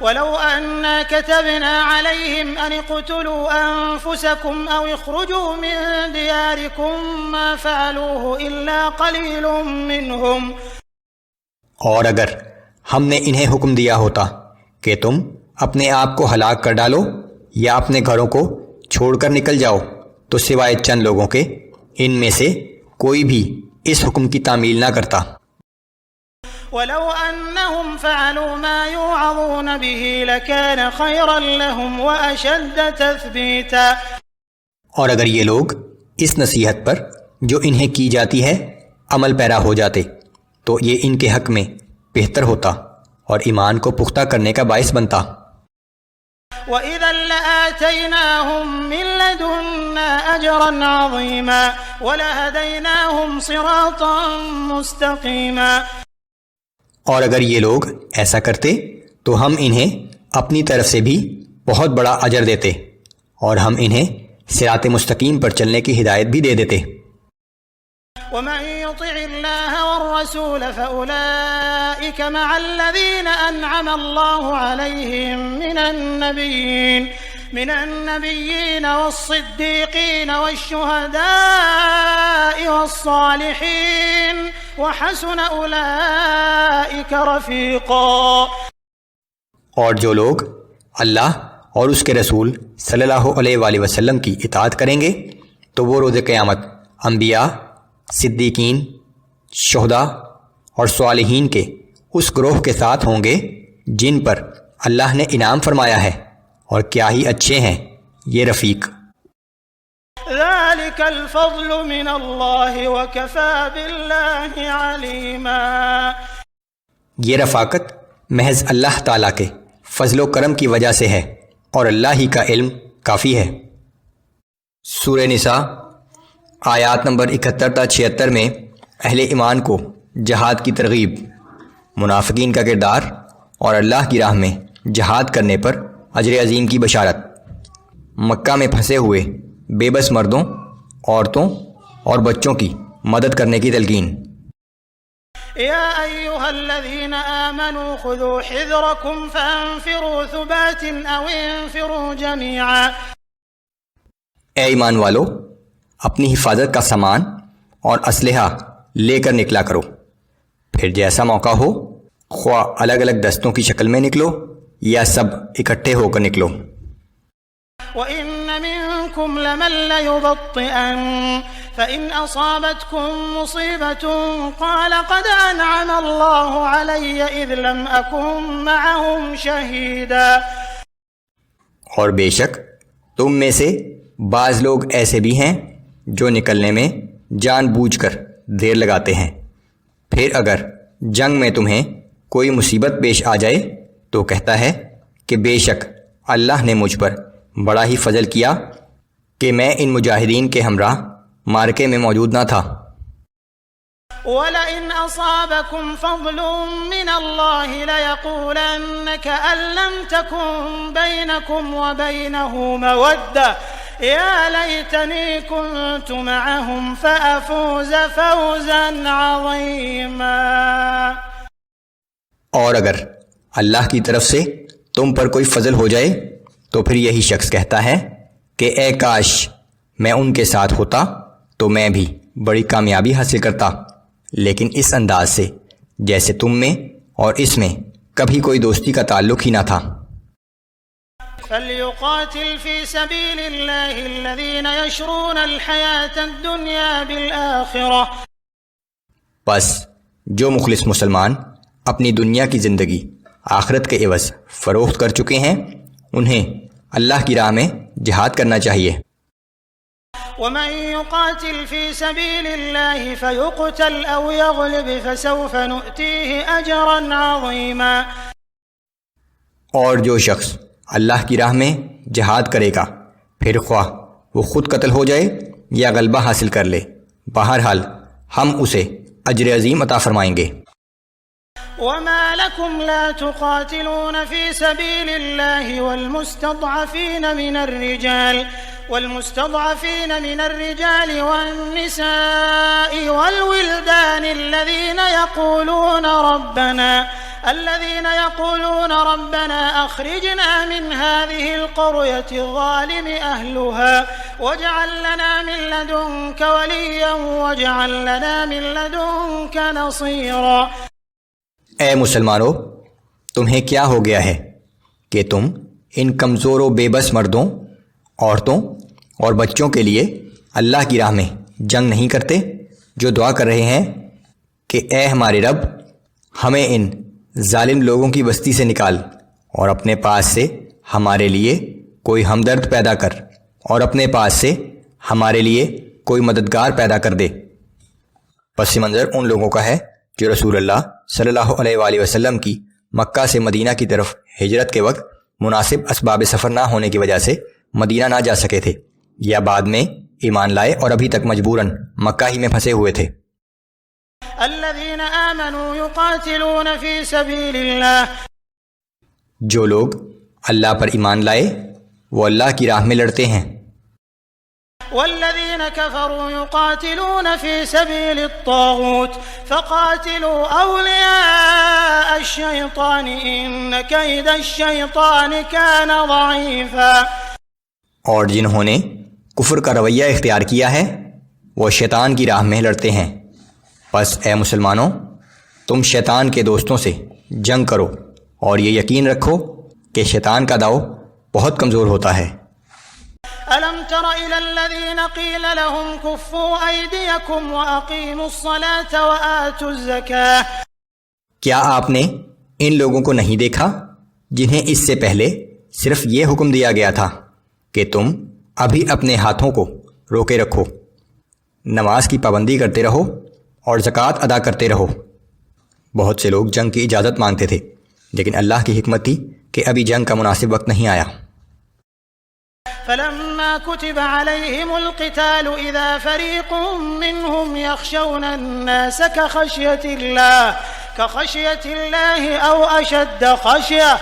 وَلَوْ أَنَّا كَتَبْنَا عَلَيْهِمْ أَنِ اقْتُلُوا أَنفُسَكُمْ أَوْ اخْرُجُوا مِن دِيَارِكُمْ مَا فَعَلُوهُ إِلَّا قَلِيلٌ مِّنْهُمْ، اور اگر ہم نے انہیں حکم دیا ہوتا کہ تم اپنے آپ کو ہلاک کر ڈالو یا اپنے گھروں کو چھوڑ کر نکل جاؤ تو سوائے چند لوگوں کے ان میں سے کوئی بھی اس حکم کی تعمیل نہ کرتا۔ وَلَوْ أَنَّهُمْ فَعَلُوا مَا يُوعَظُونَ بِهِ لَكَانَ خَيْرًا لَهُمْ وَأَشَدَّ تَثْبِيتًا، اور اگر یہ لوگ اس نصیحت پر جو انہیں کی جاتی ہے عمل پیرا ہو جاتے تو یہ ان کے حق میں بہتر ہوتا اور ایمان کو پختہ کرنے کا باعث بنتا۔ وَإِذًا لَّآتَيْنَاهُم مِّن لَّدُنَّا أَجْرًا عَظِيمًا وَلَهَدَيْنَاهُمْ صِرَاطًا مُّسْتَقِيمًا، اور اگر یہ لوگ ایسا کرتے تو ہم انہیں اپنی طرف سے بھی بہت بڑا اجر دیتے اور ہم انہیں صراط مستقیم پر چلنے کی ہدایت بھی دے دیتے۔ ومن يطع الله والرسول فأولئك مع الذين أنعم الله عليهم من النبيين والصديقين والشهداء والصالحين وحسن أولئك رفيقا۔ اور جو لوگ اللہ اور اس کے رسول صلی اللہ علیہ وآلہ وسلم کی اطاعت کریں گے تو وہ روز قیامت انبیاء، صدیقین، شہداء اور صالحین کے اس گروہ کے ساتھ ہوں گے جن پر اللہ نے انعام فرمایا ہے، اور کیا ہی اچھے ہیں یہ رفیق۔ ذلك الفضل من اللہ وکفى باللہ علیما۔ یہ رفاقت محض اللہ تعالیٰ کے فضل و کرم کی وجہ سے ہے، اور اللہ ہی کا علم کافی ہے۔ سورہ نساء آیات نمبر 71 تا 76 میں اہل ایمان کو جہاد کی ترغیب، منافقین کا کردار اور اللہ کی راہ میں جہاد کرنے پر اجر عظیم کی بشارت، مکہ میں پھنسے ہوئے بے بس مردوں، عورتوں اور بچوں کی مدد کرنے کی تلقین۔ یا ایہا الذین آمنوا خذوا حذرکم فانفروا ثبات او انفروا جمیعا۔ اے ایمان والو، اپنی حفاظت کا سامان اور اسلحہ لے کر نکلا کرو، پھر جیسا موقع ہو خواہ الگ الگ دستوں کی شکل میں نکلو یا سب اکٹھے ہو کر نکلو۔ وَإِنَّ مِنكُمْ لَمَن لَّيُبَطِّئَنَّ فَإِنْ أَصَابَتْكُم مُّصِيبَةٌ قَالَ قَدْ أَنْعَمَ اللَّهُ عَلَيَّ إِذْ لَمْ أَكُن مَّعَهُمْ شَهِيدًا۔ اور بے شک تم میں سے بعض لوگ ایسے بھی ہیں جو نکلنے میں جان بوجھ کر دیر لگاتے ہیں، پھر اگر جنگ میں تمہیں کوئی مصیبت پیش آ جائے تو کہتا ہے کہ بے شک اللہ نے مجھ پر بڑا ہی فضل کیا کہ میں ان مجاہدین کے ہمراہ مارکے میں موجود نہ تھا۔ وَلَئِنْ أَصَابَكُمْ فَضْلٌ مِّنَ اللَّهِ لَيَقُولَنَّ كَأَن لَّمْ تَكُن بَيْنَكُمْ وَبَيْنَهُ مَوَدَّةٌ يَا لَيْتَنِي كُنتُ مَعَهُمْ فَأَفُوزَ فَوْزًا عَظِيمًا۔ اور اگر اللہ کی طرف سے تم پر کوئی فضل ہو جائے تو پھر یہی شخص کہتا ہے کہ اے کاش میں ان کے ساتھ ہوتا تو میں بھی بڑی کامیابی حاصل کرتا، لیکن اس انداز سے جیسے تم میں اور اس میں کبھی کوئی دوستی کا تعلق ہی نہ تھا۔ فَلْيُقَاتِلْ فِي سَبِيلِ اللَّهِ الَّذِينَ يَشْرُونَ الْحَيَاةَ الدُّنْيَا بِالْآخِرَةِ۔ بس جو مخلص مسلمان اپنی دنیا کی زندگی آخرت کے عوض فروخت کر چکے ہیں انہیں اللہ کی راہ میں جہاد کرنا چاہیے۔ وَمَن يُقَاتِلْ فِي سَبِيلِ اللَّهِ فَيُقْتَلْ أَوْ يَغْلِبْ فَسَوْفَ نُؤْتِيهِ أَجْرًا عَظِيمًا۔ اور جو شخص اللہ کی راہ میں جہاد کرے گا پھر خواہ وہ خود قتل ہو جائے یا غلبہ حاصل کر لے، بہرحال ہم اسے اجر عظیم عطا فرمائیں گے۔ وَمَا لَكُمْ لَا تُقَاتِلُونَ فِي سَبِيلِ اللَّهِ والمستضعفين من الرجال والنساء والولدان الذين يقولون ربنا أخرجنا من هذه القرية الظالم أهلها واجعل لنا من لدنك وليا واجعل لنا من لدنك نصيرا۔ اے مسلمانوں، تمہیں کیا ہو گیا ہے کہ تم ان کمزور و بے بس مردوں، عورتوں اور بچوں کے لیے اللہ کی راہ میں جنگ نہیں کرتے، جو دعا کر رہے ہیں کہ اے ہمارے رب، ہمیں ان ظالم لوگوں کی بستی سے نکال اور اپنے پاس سے ہمارے لیے کوئی ہمدرد پیدا کر اور اپنے پاس سے ہمارے لیے کوئی مددگار پیدا کر دے۔ پس منظر ان لوگوں کا ہے جو رسول اللہ صلی اللہ علیہ وآلہ وسلم کی مکہ سے مدینہ کی طرف ہجرت کے وقت مناسب اسباب سفر نہ ہونے کی وجہ سے مدینہ نہ جا سکے تھے، یا بعد میں ایمان لائے اور ابھی تک مجبوراً مکہ ہی میں پھنسے ہوئے تھے۔ الذین آمنوا یقاتلون فی سبیل اللہ، جو لوگ اللہ پر ایمان لائے وہ اللہ کی راہ میں لڑتے ہیں۔ والذين كفروا يقاتلون في سبيل الطاغوت فقاتلوا أولياء الشيطان إن كيد الشيطان كان ضعيفا۔ اور جنہوں نے کفر کا رویہ اختیار کیا ہے وہ شیطان کی راہ میں لڑتے ہیں، پس اے مسلمانوں تم شیطان کے دوستوں سے جنگ کرو اور یہ یقین رکھو کہ شیطان کا داؤ بہت کمزور ہوتا ہے۔ أَلَمْ تَرَ إِلَى الَّذِينَ قِيلَ لَهُمْ كُفُّوا أَيْدِيَكُمْ وَأَقِيمُوا الصَّلَاةَ وَآتُوا الزَّكَاةَ، کیا آپ نے ان لوگوں کو نہیں دیکھا جنہیں اس سے پہلے صرف یہ حکم دیا گیا تھا کہ تم ابھی اپنے ہاتھوں کو روکے رکھو، نماز کی پابندی کرتے رہو اور زکوٰۃ ادا کرتے رہو۔ بہت سے لوگ جنگ کی اجازت مانگتے تھے، لیکن اللہ کی حکمت تھی کہ ابھی جنگ کا مناسب وقت نہیں آیا۔ فلما كتب عليهم القتال إذا فريق منهم يخشون الناس كخشية الله أو أشد خشية،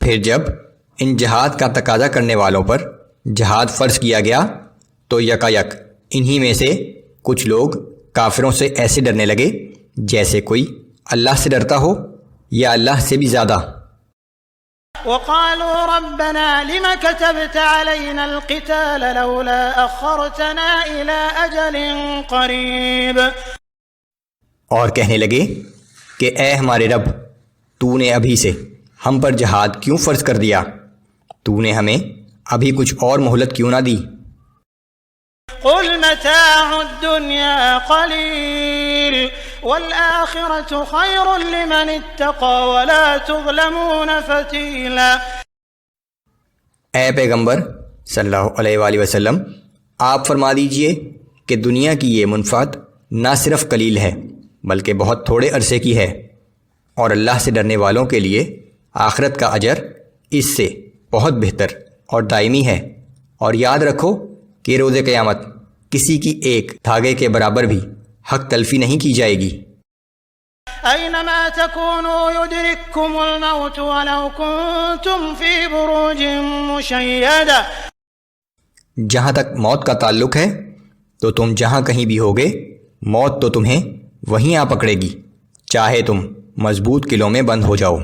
پھر جب ان جہاد کا تقاضا کرنے والوں پر جہاد فرض کیا گیا تو یکا یک انہی میں سے کچھ لوگ کافروں سے ایسے ڈرنے لگے جیسے کوئی اللہ سے ڈرتا ہو یا اللہ سے بھی زیادہ۔ وقالوا ربنا لم كتبت علينا القتال لولا أخرتنا إلى أجل قريب، اور کہنے لگے کہ اے ہمارے رب تو نے ابھی سے ہم پر جہاد کیوں فرض کر دیا، تو نے ہمیں ابھی کچھ اور مہلت کیوں نہ دی۔ قل متاع الدنيا قليل والآخرة خير لمن اتقى ولا تظلمون فتيلا۔ اے پیغمبر صلی اللہ علیہ وآلہ وسلم آپ فرما دیجئے کہ دنیا کی یہ منفعت نہ صرف قلیل ہے بلکہ بہت تھوڑے عرصے کی ہے، اور اللہ سے ڈرنے والوں کے لیے آخرت کا اجر اس سے بہت بہتر اور دائمی ہے۔ اور یاد رکھو کہ روز قیامت کسی کی ایک دھاگے کے برابر بھی حق تلفی نہیں کی جائے گی۔ اینما تکونوا یدرککم الموت ولو کنتم فی بروج مشیدہ، جہاں تک موت کا تعلق ہے تو تم جہاں کہیں بھی ہوگے موت تو تمہیں وہیں آ پکڑے گی، چاہے تم مضبوط قلعوں میں بند ہو جاؤ۔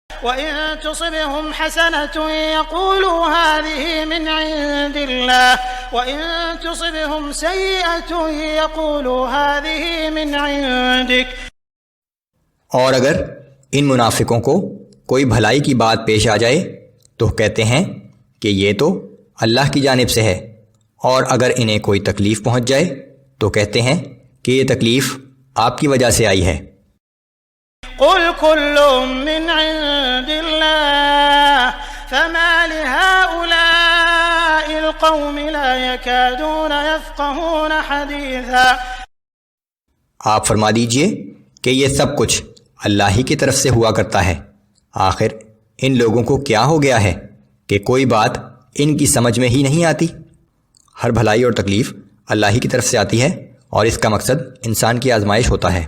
وَإِن تُصِبْهُمْ حَسَنَةٌ يَقُولُوا هَٰذِهِ مِنْ عِندِ اللَّهِ وَإِن تُصِبْهُمْ سَيِّئَةٌ يَقُولُوا هَٰذِهِ مِنْ عِندِكَ، اور اگر ان منافقوں کو کوئی بھلائی کی بات پیش آ جائے تو کہتے ہیں کہ یہ تو اللہ کی جانب سے ہے، اور اگر انہیں کوئی تکلیف پہنچ جائے تو کہتے ہیں کہ یہ تکلیف آپ کی وجہ سے آئی ہے۔ قل كل من عند الله فما لهؤلاء القوم لا يكادون يفقهون حديثا، آپ فرما دیجئے کہ یہ سب کچھ اللہ ہی کی طرف سے ہوا کرتا ہے، آخر ان لوگوں کو کیا ہو گیا ہے کہ کوئی بات ان کی سمجھ میں ہی نہیں آتی۔ ہر بھلائی اور تکلیف اللہ ہی کی طرف سے آتی ہے اور اس کا مقصد انسان کی آزمائش ہوتا ہے۔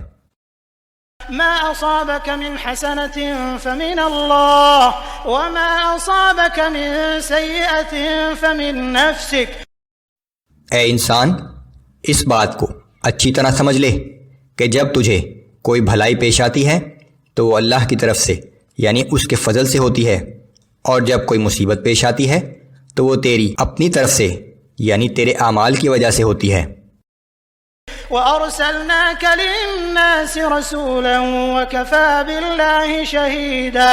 ما أصابك من حسنة فمن الله وما أصابك من سيئة فمن نفسك، اے انسان اس بات کو اچھی طرح سمجھ لے کہ جب تجھے کوئی بھلائی پیش آتی ہے تو وہ اللہ کی طرف سے یعنی اس کے فضل سے ہوتی ہے، اور جب کوئی مصیبت پیش آتی ہے تو وہ تیری اپنی طرف سے یعنی تیرے اعمال کی وجہ سے ہوتی ہے۔ وَأَرْسَلْنَاكَ لِلنَّاسِ رَسُولًا وَكَفَى بِاللَّهِ شَهِيدًا،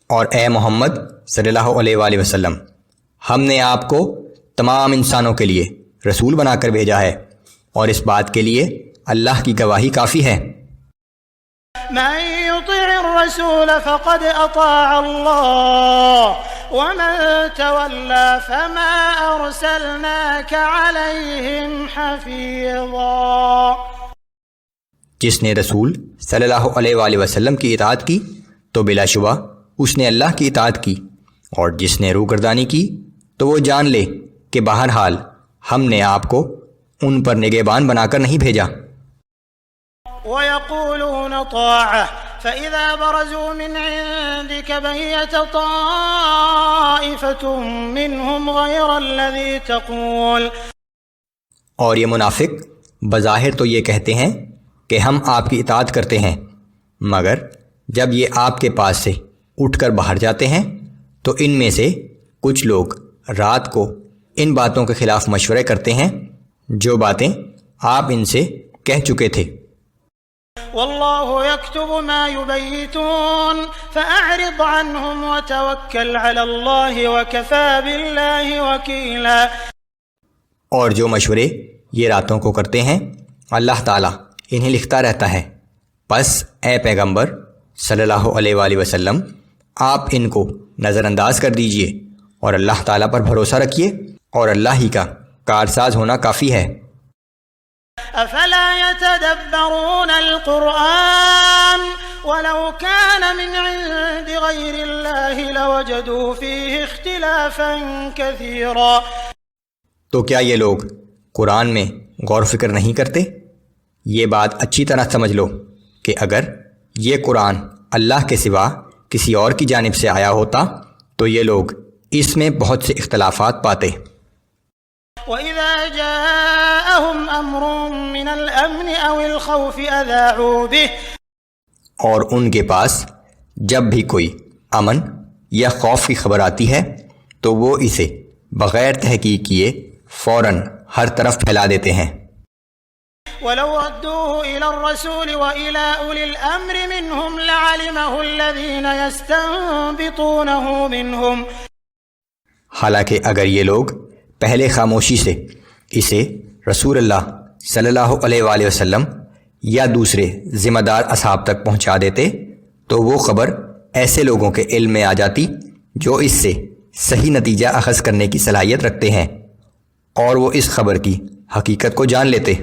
اور اے محمد صلی اللہ علیہ وآلہ وسلم ہم نے آپ کو تمام انسانوں کے لیے رسول بنا کر بھیجا ہے، اور اس بات کے لیے اللہ کی گواہی کافی ہے۔ مَن يُطِعِ الرَّسُولَ فَقَدْ أَطَاعَ اللَّهَ وَمَن تَوَلَّىٰ فَمَا أَرْسَلْنَاكَ عَلَيْهِمْ حَفِيظًا، جس نے رسول صلی اللہ علیہ وآلہ وسلم کی اطاعت کی تو بلا شبہ اس نے اللہ کی اطاعت کی، اور جس نے روگردانی کی تو وہ جان لے کہ بہرحال ہم نے آپ کو ان پر نگہبان بنا کر نہیں بھیجا۔ وَيَقُولُونَ طَاعَةٌ فإذا برزوا من عندك بيت طائفة منهم غير الذي تقول. اور یہ منافق بظاہر تو یہ کہتے ہیں کہ ہم آپ کی اطاعت کرتے ہیں، مگر جب یہ آپ کے پاس سے اٹھ کر باہر جاتے ہیں تو ان میں سے کچھ لوگ رات کو ان باتوں کے خلاف مشورے کرتے ہیں جو باتیں آپ ان سے کہہ چکے تھے. والله يكتب ما يبيتون فأعرض عنهم وتوكل على الله وكفى بالله وكيلا. اور جو مشورے یہ راتوں کو کرتے ہیں اللہ تعالیٰ انہیں لکھتا رہتا ہے، پس اے پیغمبر صلی اللہ علیہ وآلہ وسلم آپ ان کو نظر انداز کر دیجئے اور اللہ تعالیٰ پر بھروسہ رکھیے، اور اللہ ہی کا کارساز ہونا کافی ہے. افلا يتدبرون القرآن ولو كان من عند غير الله لوجدوا فيه اختلافا كثيرا. تو کیا یہ لوگ قرآن میں غور و فکر نہیں کرتے؟ یہ بات اچھی طرح سمجھ لو کہ اگر یہ قرآن اللہ کے سوا کسی اور کی جانب سے آیا ہوتا تو یہ لوگ اس میں بہت سے اختلافات پاتے. وَإِذَا جَاءَهُمْ أَمْرٌ مِّنَ الْأَمْنِ أَوِ الْخَوْفِ أَذَاعُوا بِهِ. اور ان کے پاس جب بھی کوئی امن یا خوف کی خبر آتی ہے تو وہ اسے بغیر تحقیق کیے فوراً ہر طرف پھیلا دیتے ہیں. وَلَوْ رَدُّوهُ إِلَى الرَّسُولِ وَإِلَى أُولِي الْأَمْرِ مِنْهُمْ لَعَلِمَهُ الَّذِينَ يَسْتَنبِطُونَهُ مِنْهُمْ. حالانکہ اگر یہ لوگ پہلے خاموشی سے اسے رسول اللہ صلی اللہ علیہ وآلہ وسلم یا دوسرے ذمہ دار اصحاب تک پہنچا دیتے تو وہ خبر ایسے لوگوں کے علم میں آ جاتی جو اس سے صحیح نتیجہ اخذ کرنے کی صلاحیت رکھتے ہیں، اور وہ اس خبر کی حقیقت کو جان لیتے.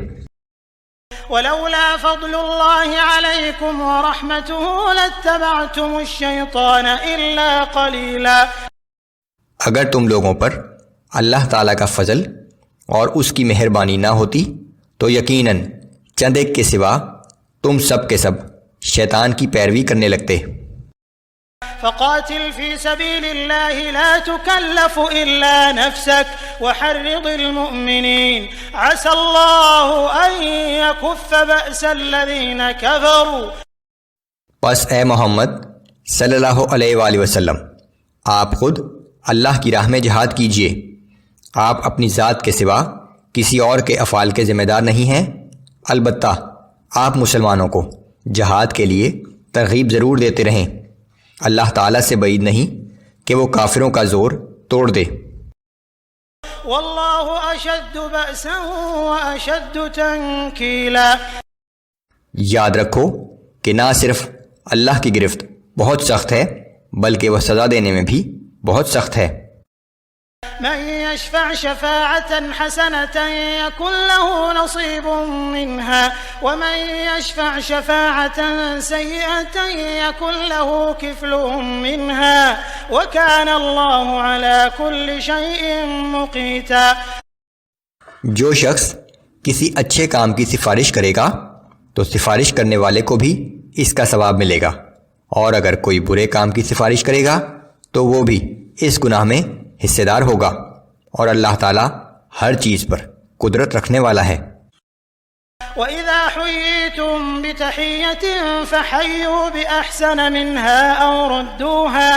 ولولا فضل الله عليكم ورحمته لاتبعتم الشيطان إلا قليلا. اگر تم لوگوں پر اللہ تعالیٰ کا فضل اور اس کی مہربانی نہ ہوتی تو یقیناً چند ایک کے سوا تم سب کے سب شیطان کی پیروی کرنے لگتے. فقاتل في سبيل الله لا تكلف إلا نفسك وحرض المؤمنين عسى الله أن يكف بأس الذين كفروا. پس اے محمد صلی اللہ علیہ وآلہ وسلم آپ خود اللہ کی راہ میں جہاد کیجئے. آپ اپنی ذات کے سوا کسی اور کے افعال کے ذمہ دار نہیں ہیں، البتہ آپ مسلمانوں کو جہاد کے لیے ترغیب ضرور دیتے رہیں. اللہ تعالیٰ سے بعید نہیں کہ وہ کافروں کا زور توڑ دے. واللہ اشد بأسا واشد تنکیلا. یاد رکھو کہ نہ صرف اللہ کی گرفت بہت سخت ہے بلکہ وہ سزا دینے میں بھی بہت سخت ہے. من يشفع شفاعة حسنة يكن له نصيب منها ومن يشفع شفاعة سيئة يكن له كفل منها وكان الله على كل شيء مقيتا. جو شخص کسی اچھے کام کی سفارش کرے گا تو سفارش کرنے والے کو بھی اس کا ثواب ملے گا، اور اگر کوئی برے کام کی سفارش کرے گا تو وہ بھی اس گناہ میں حصے دار ہوگا، اور اللہ تعالیٰ ہر چیز پر قدرت رکھنے والا ہے. وَإِذَا حُيِّيتُم بِتَحِيَّةٍ فَحَيُّوا بِأَحْسَنَ مِنْهَا أَوْ رُدُّوهَا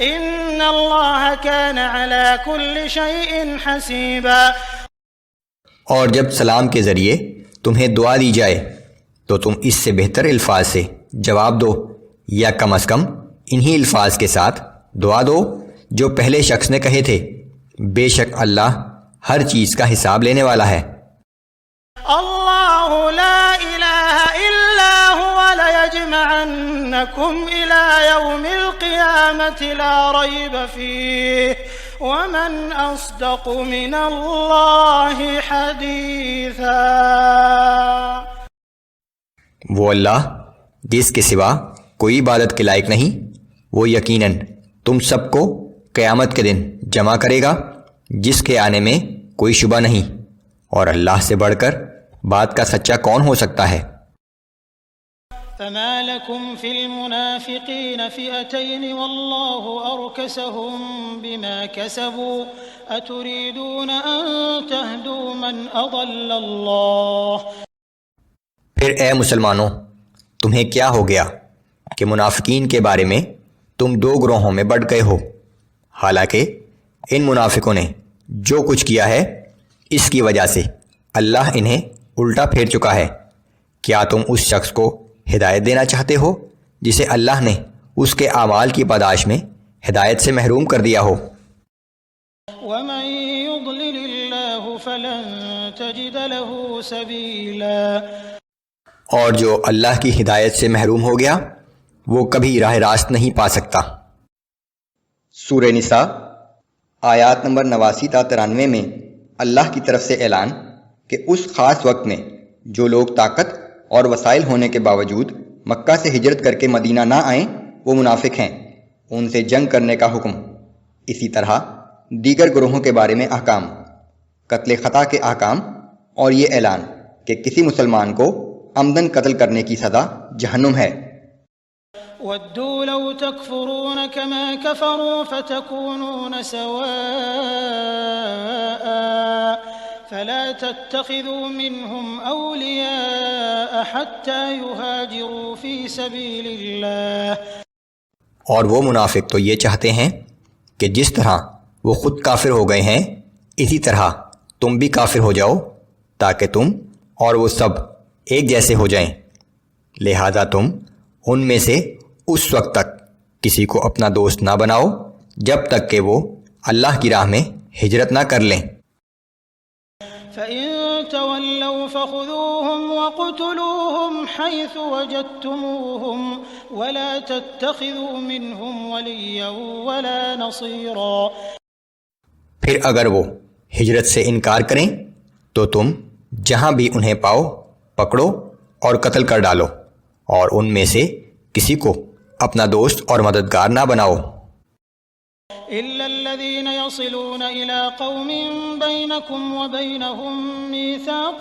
إِنَّ اللَّهَ كَانَ عَلَى كُلِّ شَيْءٍ حَسِيبًا. اور جب سلام کے ذریعے تمہیں دعا دی جائے تو تم اس سے بہتر الفاظ سے جواب دو، یا کم از کم انہی الفاظ کے ساتھ دعا دو جو پہلے شخص نے کہے تھے. بے شک اللہ ہر چیز کا حساب لینے والا ہے. اللہ لا الہ الا هو لیجمعنکم الى یوم القیامت لا ریب فیہ ومن اصدق من اللہ حدیثا. وہ اللہ جس کے سوا کوئی عبادت کے لائق نہیں، وہ یقیناً تم سب کو قیامت کے دن جمع کرے گا جس کے آنے میں کوئی شبہ نہیں، اور اللہ سے بڑھ کر بات کا سچا کون ہو سکتا ہے. فما لكم في المنافقين فئتين والله أركسهم بما كسبوا أتريدون أن تهدوا من أضل الله۔ پھر اے مسلمانوں، تمہیں کیا ہو گیا کہ منافقین کے بارے میں تم دو گروہوں میں بٹ گئے ہو؟ حالانکہ ان منافقوں نے جو کچھ کیا ہے اس کی وجہ سے اللہ انہیں الٹا پھیر چکا ہے۔ کیا تم اس شخص کو ہدایت دینا چاہتے ہو جسے اللہ نے اس کے اعمال کی پاداش میں ہدایت سے محروم کر دیا ہو؟ ومن يضلل الله فلن تجد له سبيلا۔ اور جو اللہ کی ہدایت سے محروم ہو گیا وہ کبھی راہ راست نہیں پا سکتا۔ سورہ نساء آیات نمبر 89 تا 93 میں اللہ کی طرف سے اعلان کہ اس خاص وقت میں جو لوگ طاقت اور وسائل ہونے کے باوجود مکہ سے ہجرت کر کے مدینہ نہ آئیں وہ منافق ہیں، ان سے جنگ کرنے کا حکم۔ اسی طرح دیگر گروہوں کے بارے میں احکام، قتل خطا کے احکام، اور یہ اعلان کہ کسی مسلمان کو عمدن قتل کرنے کی سزا جہنم ہے۔ وَدُّوا لَوْ تَكْفُرُونَ كَمَا كَفَرُوا فَتَكُونُونَ سَوَاءً فَلَا تَتَّخِذُوا مِنْهُمْ أَوْلِيَاءَ حَتَّى يُهَاجِرُوا فِي سَبِيلِ اللَّهِ۔ اور وہ منافق تو یہ چاہتے ہیں کہ جس طرح وہ خود کافر ہو گئے ہیں اسی طرح تم بھی کافر ہو جاؤ تاکہ تم اور وہ سب ایک جیسے ہو جائیں، لہذا تم ان میں سے اس وقت تک کسی کو اپنا دوست نہ بناؤ جب تک کہ وہ اللہ کی راہ میں ہجرت نہ کر لیں۔ فَإِن تَوَلَّوْا فَخُذُوهُمْ وَاقْتُلُوهُمْ حَيْثُ وَجَدتُّمُوهُمْ وَلَا تَتَّخِذُوا مِنْهُمْ وَلِيًّا وَلَا نَصِيرًا۔ پھر اگر وہ ہجرت سے انکار کریں تو تم جہاں بھی انہیں پاؤ پکڑو اور قتل کر ڈالو، اور ان میں سے کسی کو اپنا دوست اور مددگار نہ بناؤ۔ إِلَّا الَّذِينَ يَصِلُونَ إِلَىٰ قَوْمٍ بَيْنَكُمْ وَبَيْنَهُم مِّيثَاقٌ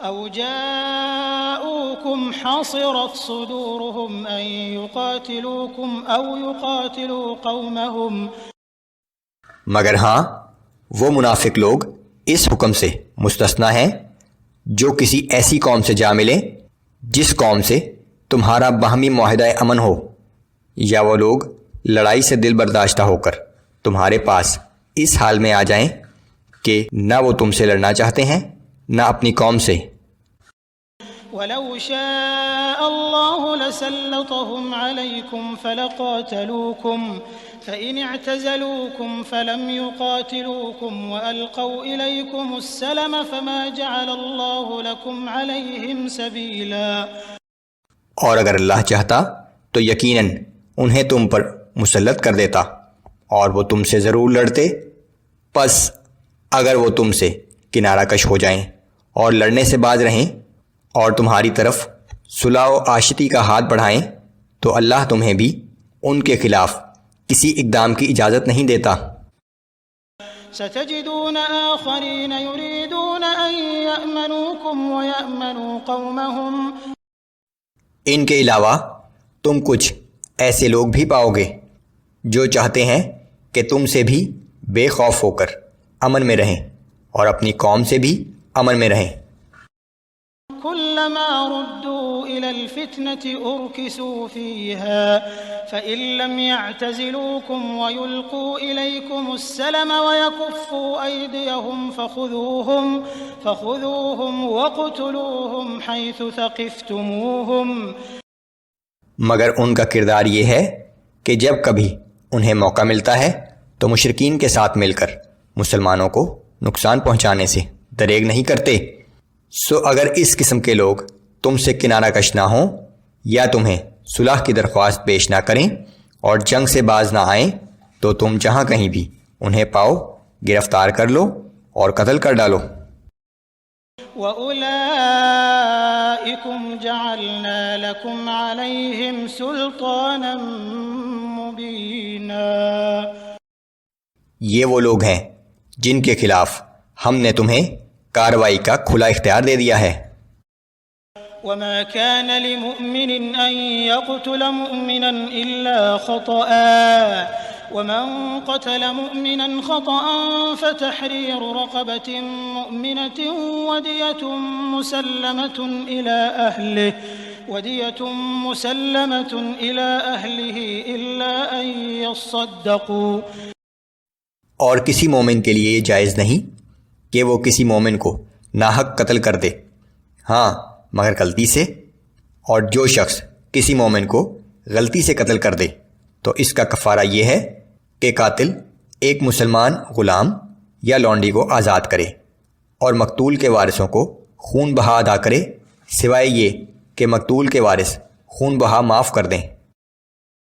أَوْ جَاءُوكُمْ حَصِرَتْ صُدُورُهُمْ أَن يُقَاتِلُوكُمْ أَوْ يُقَاتِلُوا قَوْمَهُمْ۔ مگر ہاں وہ منافق لوگ اس حکم سے مستثنی ہیں جو کسی ایسی قوم سے جا ملے جس قوم سے تمہارا باہمی معاہدہ امن ہو، یا وہ لوگ لڑائی سے دل برداشتہ ہو کر تمہارے پاس اس حال میں آ جائیں کہ نہ وہ تم سے لڑنا چاہتے ہیں نہ اپنی قوم سے۔ وَلَوْ شَاءَ اللَّهُ لَسَلَّطَهُمْ عَلَيْكُمْ فَلَقَاتَلُوكُمْ فَإِنِ اعْتَزَلُوكُمْ فَلَمْ يُقَاتِلُوكُمْ وَأَلْقَوْا إِلَيْكُمُ السَّلَمَ فَمَا جَعَلَ اللَّهُ لَكُمْ عَلَيْهِمْ سَبِيلًا۔ اور اگر اللہ چاہتا تو یقیناً انہیں تم پر مسلط کر دیتا اور وہ تم سے ضرور لڑتے، پس اگر وہ تم سے کنارہ کش ہو جائیں اور لڑنے سے باز رہیں اور تمہاری طرف صلح و آشتی کا ہاتھ بڑھائیں تو اللہ تمہیں بھی ان کے خلاف کسی اقدام کی اجازت نہیں دیتا۔ ستجدون آخرین یریدون ان یأمنوکم ویأمنوا قومهم۔ ان کے علاوہ تم کچھ ایسے لوگ بھی پاؤ گے جو چاہتے ہیں کہ تم سے بھی بے خوف ہو کر امن میں رہیں اور اپنی قوم سے بھی امن میں رہیں۔ كلما ردوا إلى الفتنة أركسوا فيها فإن لم يعتزلوكم ويلقوا إليكم السلم ويكفوا أيديهم فخذوهم واقتلوهم حيث ثقفتموهم۔ مگر ان کا کردار یہ ہے کہ جب کبھی انہیں موقع ملتا ہے تو مشرکین کے ساتھ مل کر مسلمانوں کو نقصان پہنچانے سے دریغ نہیں کرتے۔ سو اگر اس قسم کے لوگ تم سے کنارہ کش نہ ہوں یا تمہیں صلح کی درخواست پیش نہ کریں اور جنگ سے باز نہ آئیں تو تم جہاں کہیں بھی انہیں پاؤ گرفتار کر لو اور قتل کر ڈالو۔ وَأُولَئِكُمْ جَعَلْنَا لَكُمْ عَلَيْهِمْ سُلْطَانًا مُبِينًا۔ یہ وہ لوگ ہیں جن کے خلاف ہم نے تمہیں کارروائی کا کھلا اختیار دے دیا ہے۔ وما كان لمؤمن أن يقتل مؤمنا إلا خطأ ومن قتل مؤمنا خطأ فتحرير رقبة مؤمنة ودية مسلمة إلى أهله إلا أن يصدقوا. اور کسی مومن کے لیے یہ جائز نہیں کہ وہ کسی مومن کو ناحق قتل کر دے، ہاں مگر غلطی سے، اور جو شخص کسی مومن کو غلطی سے قتل کر دے تو اس کا کفارہ یہ ہے کہ قاتل ایک مسلمان غلام یا لونڈی کو آزاد کرے اور مقتول کے وارثوں کو خون بہا ادا کرے، سوائے یہ کہ مقتول کے وارث خون بہا معاف کر دیں.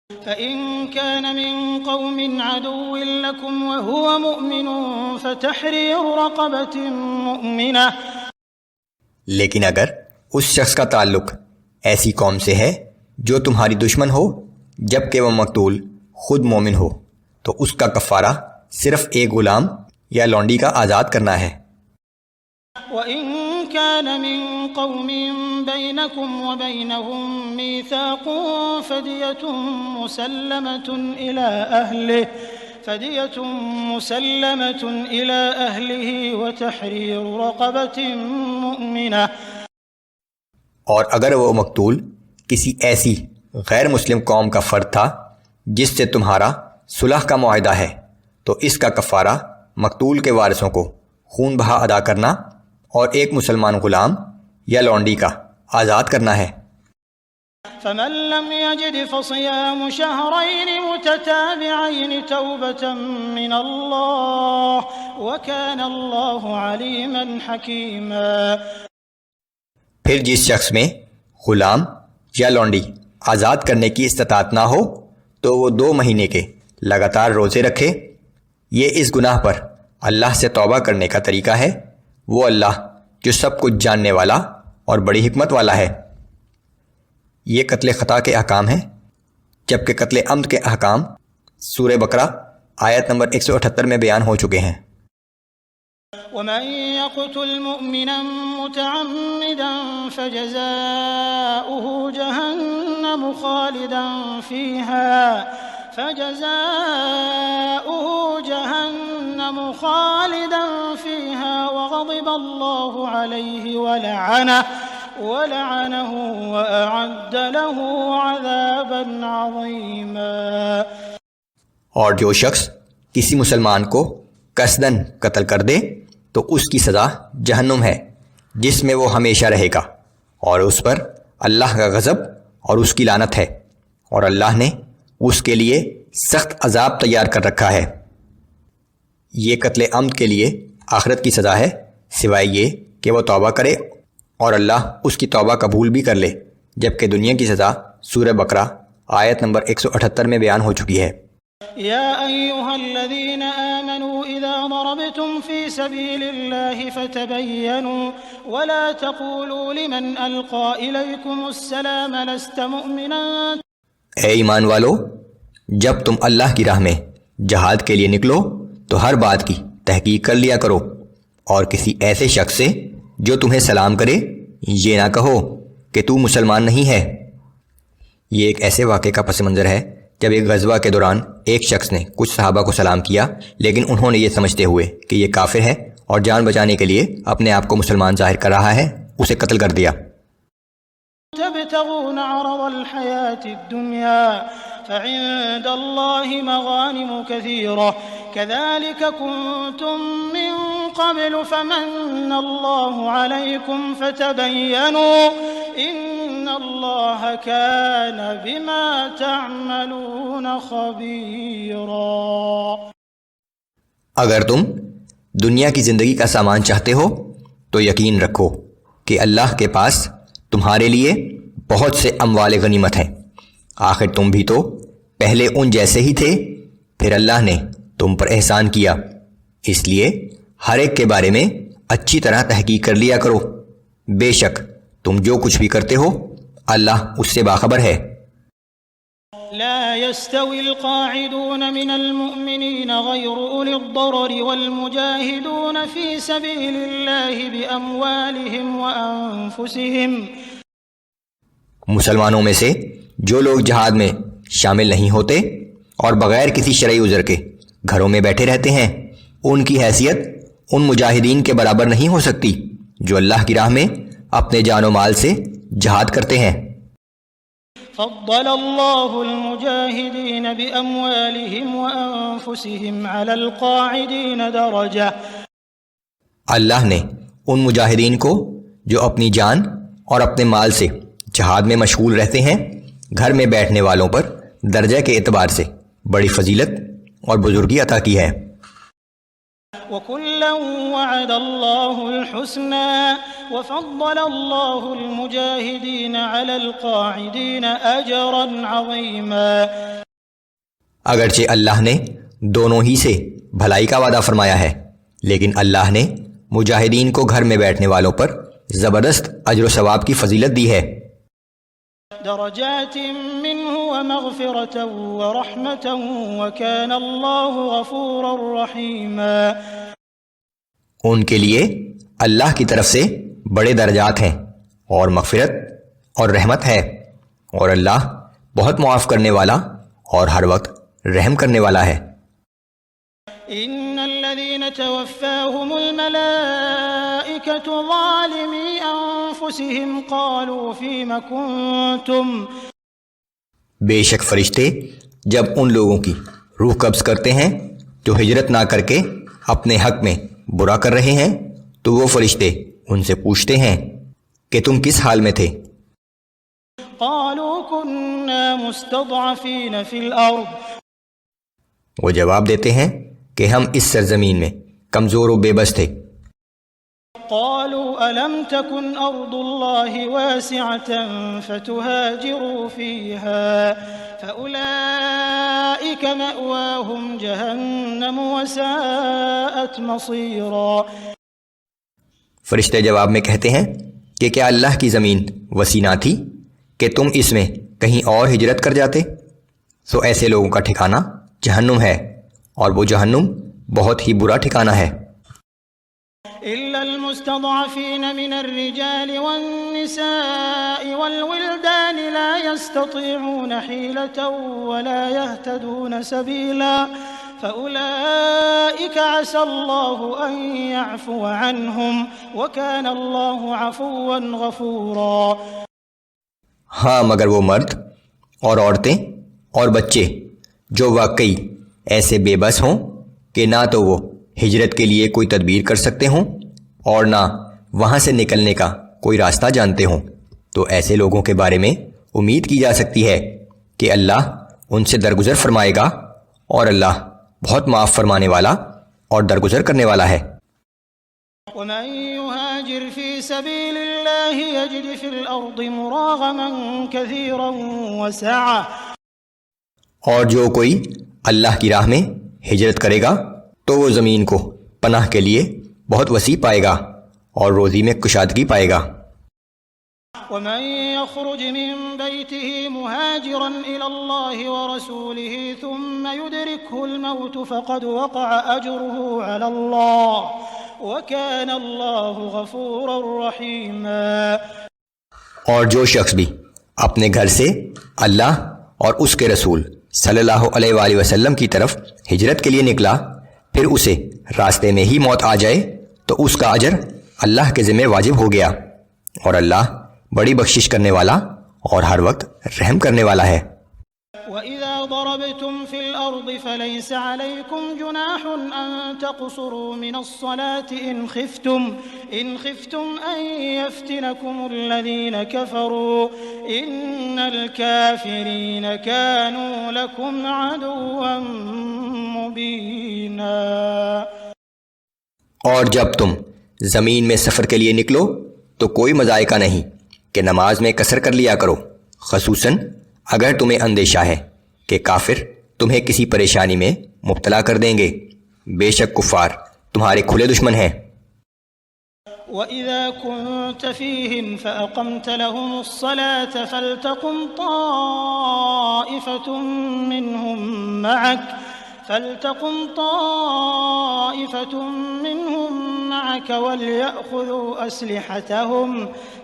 فإن كان من قوم عدو لكم وهو مؤمن فتحرير رقبة مؤمنة. لیکن اگر اس شخص کا تعلق ایسی قوم سے ہے جو تمہاری دشمن ہو جبکہ وہ مقتول خود مومن ہو تو اس کا کفارہ صرف ایک غلام یا لونڈی کا آزاد کرنا ہے. وَإِن كَانَ مِن قَوْمٍ بَيْنَكُمْ وَبَيْنَهُم مِّيثَاقٌ فَدِيَةٌ مُّسَلَّمَةٌ إِلَىٰ أَهْلِهِ وَتَحْرِيرُ رَقَبَةٍ مُّؤْمِنَةٍ. اور اگر وہ مقتول کسی ایسی غیر مسلم قوم کا فرد تھا جس سے تمہارا صلح کا معاہدہ ہے تو اس کا کفارہ مقتول کے وارثوں کو خون بہا ادا کرنا اور ایک مسلمان غلام یا لونڈی کا آزاد کرنا ہے. فمن لم يجد فصيام شهرين متتابعين توبة من الله وكان الله عليما حكيما. پھر جس شخص میں غلام یا لونڈی آزاد کرنے کی استطاعت نہ ہو تو وہ 2 مہینے کے لگاتار روزے رکھے. یہ اس گناہ پر اللہ سے توبہ کرنے کا طریقہ ہے. وہ اللہ جو سب کچھ جاننے والا اور بڑی حکمت والا ہے. یہ قتل خطا کے احکام ہیں، جبکہ قتل عمد کے احکام سورہ بقرہ آیت نمبر 178 میں بیان ہو چکے ہیں. ومن يقتل مؤمنا متعمدا فجزاؤه جهنم خالدا فيها وغضب الله عليه ولعنه وأعد له عذابا عظيما. اور جو شخص کسی مسلمان کو قصدن قتل کر دے تو اس کی سزا جہنم ہے جس میں وہ ہمیشہ رہے گا، اور اس پر اللہ کا غضب اور اس کی لعنت ہے، اور اللہ نے اس کے لیے سخت عذاب تیار کر رکھا ہے. یہ قتل عمد کے لیے آخرت کی سزا ہے، سوائے یہ کہ وہ توبہ کرے اور اللہ اس کی توبہ قبول بھی کر لے، جبکہ دنیا کی سزا سورہ بقرہ آیت نمبر 178 میں بیان ہو چکی ہے. يا أيها الذين آمنوا إذا ضربتم في سبيل الله فتبينوا ولا تقولوا لمن ألقى إليكم السلام لست مؤمنا. اے ایمان والو، جب تم اللہ کی راہ میں جہاد کے لیے نکلو تو ہر بات کی تحقیق کر لیا کرو، اور کسی ایسے شخص سے جو تمہیں سلام کرے یہ نہ کہو کہ تو مسلمان نہیں ہے. یہ ایک ایسے واقعے کا پس منظر ہے جب ایک غزوہ کے دوران ایک شخص نے کچھ صحابہ کو سلام کیا، لیکن انہوں نے یہ سمجھتے ہوئے کہ یہ کافر ہے اور جان بچانے کے لیے اپنے آپ کو مسلمان ظاہر کر رہا ہے، اسے قتل کر دیا. تبتغون عرض الحياة الدنيا فعند الله مغانم كثيرة كذلك كنتم من قبل فمن الله عليكم فتبينوا إن الله كان بما تعملون خبيرا. اگر تم دنیا کی زندگی کا سامان چاہتے ہو تو یقین رکھو کہ اللہ کے پاس تمہارے لیے بہت سے اموال غنیمت ہیں. آخر تم بھی تو پہلے ان جیسے ہی تھے، پھر اللہ نے تم پر احسان کیا، اس لیے ہر ایک کے بارے میں اچھی طرح تحقیق کر لیا کرو. بے شک تم جو کچھ بھی کرتے ہو اللہ اس سے باخبر ہے. لا يستوي القاعدون من المؤمنين غير أولي الضرر والمجاهدون في سبيل الله بأموالهم وأنفسهم مسلمانوں میں سے جو لوگ جہاد میں شامل نہیں ہوتے اور بغیر کسی شرعی عذر کے گھروں میں بیٹھے رہتے ہیں، ان کی حیثیت ان مجاہدین کے برابر نہیں ہو سکتی جو اللہ کی راہ میں اپنے جان و مال سے جہاد کرتے ہیں۔ فضل اللہ المجاہدین باموالہم وانفسہم علی القاعدین درجہ، اللہ نے ان مجاہدین کو جو اپنی جان اور اپنے مال سے جہاد میں مشغول رہتے ہیں گھر میں بیٹھنے والوں پر درجہ کے اعتبار سے بڑی فضیلت اور بزرگی عطا کی ہے۔ وَكُلًّا وَعَدَ اللَّهُ الْحُسْنَى وَفَضَّلَ اللَّهُ الْمُجَاهِدِينَ عَلَى الْقَاعِدِينَ أَجْرًا عَظِيمًا، اگرچہ اللہ نے دونوں ہی سے بھلائی کا وعدہ فرمایا ہے، لیکن اللہ نے مجاہدین کو گھر میں بیٹھنے والوں پر زبردست اجر و ثواب کی فضیلت دی ہے۔ درجات منه ومغفرة ورحمة وكان الله غفورا رحيما، ان کے لیے اللہ کی طرف سے بڑے درجات ہیں اور مغفرت اور رحمت ہے، اور اللہ بہت معاف کرنے والا اور ہر وقت رحم کرنے والا ہے۔ ان الذين توفاهم الملائكة ظالمي انفسهم قالوا فيم كنتم، بے شک فرشتے جب ان لوگوں کی روح قبض کرتے ہیں جو ہجرت نہ کر کے اپنے حق میں برا کر رہے ہیں، تو وہ فرشتے ان سے پوچھتے ہیں کہ تم کس حال میں تھے؟ قالوا كنا مستضعفين في الارض، وہ جواب دیتے ہیں کہ ہم اس سرزمین میں کمزور و بے بس تھے۔ قالوا ألم تكن أرض الله واسعة فتهاجروا فيها فأولئك مأواهم جهنم وساءت مصيرا، فرشتے جواب میں کہتے ہیں کہ کیا اللہ کی زمین وسیع نہ تھی کہ تم اس میں کہیں اور ہجرت کر جاتے؟ سو ایسے لوگوں کا ٹھکانہ جہنم ہے، اور وہ جہنم بہت ہی برا ٹھکانہ ہے۔ إلا المستضعفين من الرجال والنساء والولدان لا يستطيعون حيلة ولا يهتدون سبيلا فأولئك عسى الله أن يعفو عنهم وكان الله عفوا غفورا، ہاں مگر وہ مرد اور عورتیں اور بچے جو واقعی ایسے بے بس ہوں کہ نہ تو وہ ہجرت کے لیے کوئی تدبیر کر سکتے ہوں اور نہ وہاں سے نکلنے کا کوئی راستہ جانتے ہوں، تو ایسے لوگوں کے بارے میں امید کی جا سکتی ہے کہ اللہ ان سے درگزر فرمائے گا، اور اللہ بہت معاف فرمانے والا اور درگزر کرنے والا ہے۔ ومن يهاجر في سبيل الله يجد في الأرض مراغما كثيرا وسعة، اور جو کوئی اللہ کی راہ میں ہجرت کرے گا تو وہ زمین کو پناہ کے لیے بہت وسیع پائے گا اور روزی میں کشادگی پائے گا۔ ومن يخرج من بيته مهاجرا إلى الله ورسوله ثم يدركه الموت فقد وقع أجره على الله وكان الله غفورا رحيما، اور جو شخص بھی اپنے گھر سے اللہ اور اس کے رسول صلی اللہ علیہ وآلہ وسلم کی طرف ہجرت کے لیے نکلا، پھر اسے راستے میں ہی موت آ جائے تو اس کا اجر اللہ کے ذمہ واجب ہو گیا، اور اللہ بڑی بخشش کرنے والا اور ہر وقت رحم کرنے والا ہے۔ وَإِذَا ضَرَبْتُمْ فِي الْأَرْضِ فَلَيْسَ عَلَيْكُمْ جُنَاحٌ أَن تَقْصُرُوا مِنَ الصَّلَاةِ إِنْ خِفْتُمْ أَن يَفْتِنَكُمُ الَّذِينَ كَفَرُوا إِنَّ الْكَافِرِينَ كَانُوا لَكُمْ عَدُوًّا مُبِينًا، اور جب تم زمین میں سفر کے لیے نکلو تو کوئی مذائقہ نہیں کہ نماز میں قصر کر لیا کرو، خصوصاً اگر تمہیں اندیشہ ہے کہ کافر تمہیں کسی پریشانی میں مبتلا کر دیں گے، بے شک کفار تمہارے کھلے دشمن ہیں۔ وَإِذَا كُنْتَ فِيهِمْ فَأَقَمْتَ لَهُمُ الصَّلَاةَ فَلْتَقُمْ طَائِفَةٌ مِّنْهُمْ معك وليأخذوا أسلحتهم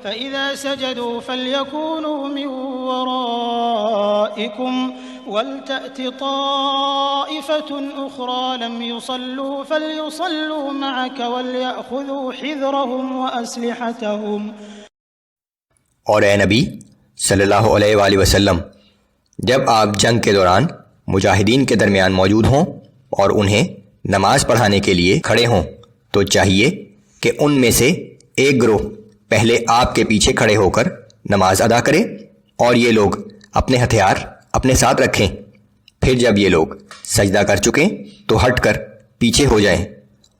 فإذا سجدوا فليكونوا من ورائكم ولتأت طائفة أخرى لم يصلوا فليصلوا معك وليأخذوا حذرهم وأسلحتهم. اور اے نبی صلی اللہ علیہ وآلہ وسلم، جب آپ جنگ کے دوران مجاہدین کے درمیان موجود ہوں اور انہیں نماز پڑھانے کے لیے کھڑے ہوں تو چاہیے کہ ان میں سے ایک گروہ پہلے آپ کے پیچھے کھڑے ہو کر نماز ادا کرے اور یہ لوگ اپنے ہتھیار اپنے ساتھ رکھیں. پھر جب یہ لوگ سجدہ کر چکیں تو ہٹ کر پیچھے ہو جائیں،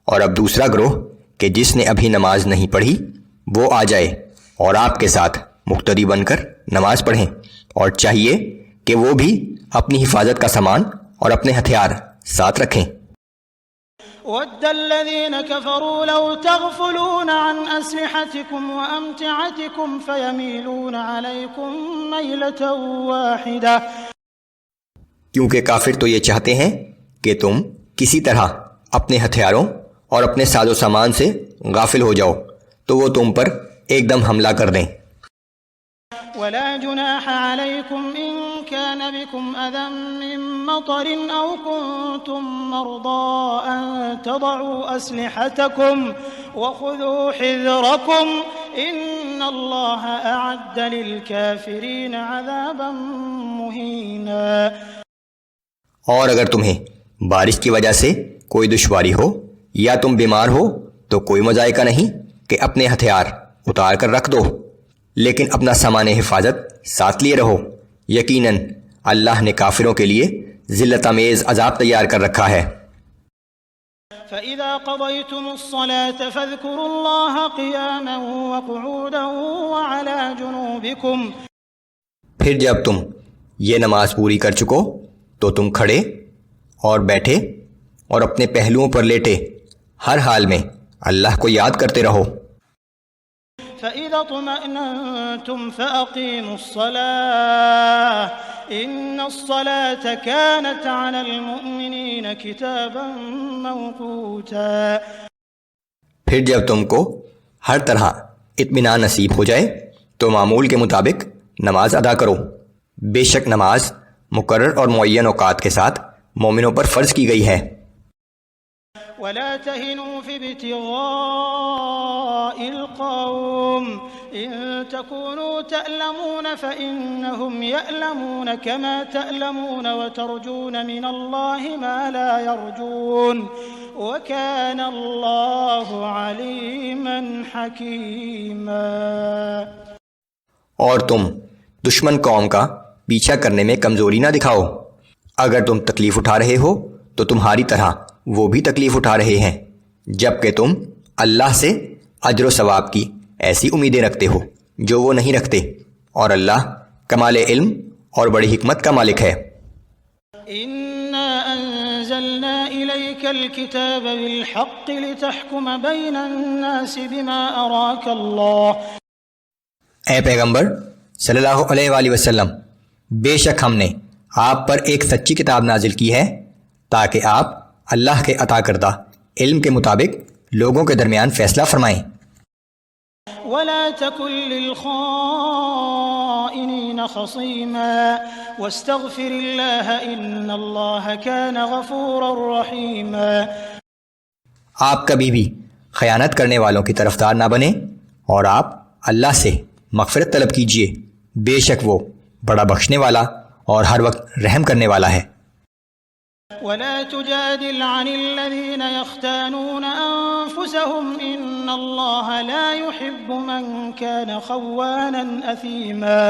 اور اب دوسرا گروہ کہ جس نے ابھی نماز نہیں پڑھی وہ آ جائے اور آپ کے ساتھ مقتدی بن کر نماز پڑھیں، اور چاہیے کہ وہ بھی اپنی حفاظت کا سامان اور اپنے ہتھیار ساتھ رکھیں. وَدَّ الَّذِينَ كَفَرُوا لَوْ تَغْفُلُونَ عَنْ أَسْلِحَتِكُمْ وَأَمْتِعَتِكُمْ فَيَمِيلُونَ عَلَيْكُمْ مَيْلَةً وَاحِدَةً. کیونکہ کافر تو یہ چاہتے ہیں کہ تم کسی طرح اپنے ہتھیاروں اور اپنے ساز و سامان سے غافل ہو جاؤ تو وہ تم پر ایک دم حملہ کر دیں. ولا جناح عليكم إن كان بكم أذى من مطر أو كنتم مرضى أن تضعوا أسلحتكم وخذوا حذركم إن الله أعد للكافرين عذابا مهينا. اور اگر تمہیں بارش کی وجہ سے کوئی دشواری ہو یا تم بیمار ہو تو کوئی مذائقہ نہیں کہ اپنے ہتھیار اتار کر رکھ دو، لیکن اپنا سامان حفاظت ساتھ لیے رہو. یقیناً اللہ نے کافروں کے لیے ذلت آمیز عذاب تیار کر رکھا ہے. فَإِذَا قَضَيْتُمُ الصَّلَاةَ فَاذْكُرُوا اللَّهَ قِيَامًا وَقُعُودًا وَعَلَى جُنُوبِكُمْ. پھر جب تم یہ نماز پوری کر چکو تو تم کھڑے اور بیٹھے اور اپنے پہلوؤں پر لیٹے ہر حال میں اللہ کو یاد کرتے رہو. فَإِذَا اطْمَأْنَنْتُمْ فَأَقِيمُوا الصَّلَاةَ إِنَّ الصَّلَاةَ كَانَتْ عَلَى الْمُؤْمِنِينَ كِتَابًا مَوْقُوتًا. پھر جب تم کو ہر طرح اطمینان نصیب ہو جائے تو معمول کے مطابق نماز ادا کرو. بے شک نماز مقرر اور معین اوقات کے ساتھ مومنوں پر فرض کی گئی ہے. ولا تهنوا في ابتغاء القوم إن تكونوا تألمون فإنهم يألمون كما تألمون وترجون من الله ما لا يرجون وكان الله عليما حكيما. اور تم دشمن قوم کا پیچھا کرنے میں کمزوری نہ دکھاؤ. اگر تم تکلیف اٹھا رہے ہو تو تمہاری طرح وہ بھی تکلیف اٹھا رہے ہیں، جبکہ تم اللہ سے اجر و ثواب کی ایسی امیدیں رکھتے ہو جو وہ نہیں رکھتے، اور اللہ کمال علم اور بڑی حکمت کا مالک ہے. إنا أنزلنا إليك الكتاب بالحق لتحكم بين الناس بما أراك الله. اے پیغمبر صلی اللہ علیہ وآلہ وسلم، بے شک ہم نے آپ پر ایک سچی کتاب نازل کی ہے تاکہ آپ اللہ کے عطا کردہ علم کے مطابق لوگوں کے درمیان فیصلہ فرمائیں. ولا تكن للخائنين خصيما واستغفر الله إن الله كان غفورا رحيما. آپ کبھی بھی خیانت کرنے والوں کی طرفدار نہ بنیں اور آپ اللہ سے مغفرت طلب کیجیے، بے شک وہ بڑا بخشنے والا اور ہر وقت رحم کرنے والا ہے. ولا تجادل عن الذين يختانون أنفسهم إن الله لا يحب من كان خوانا أثيما.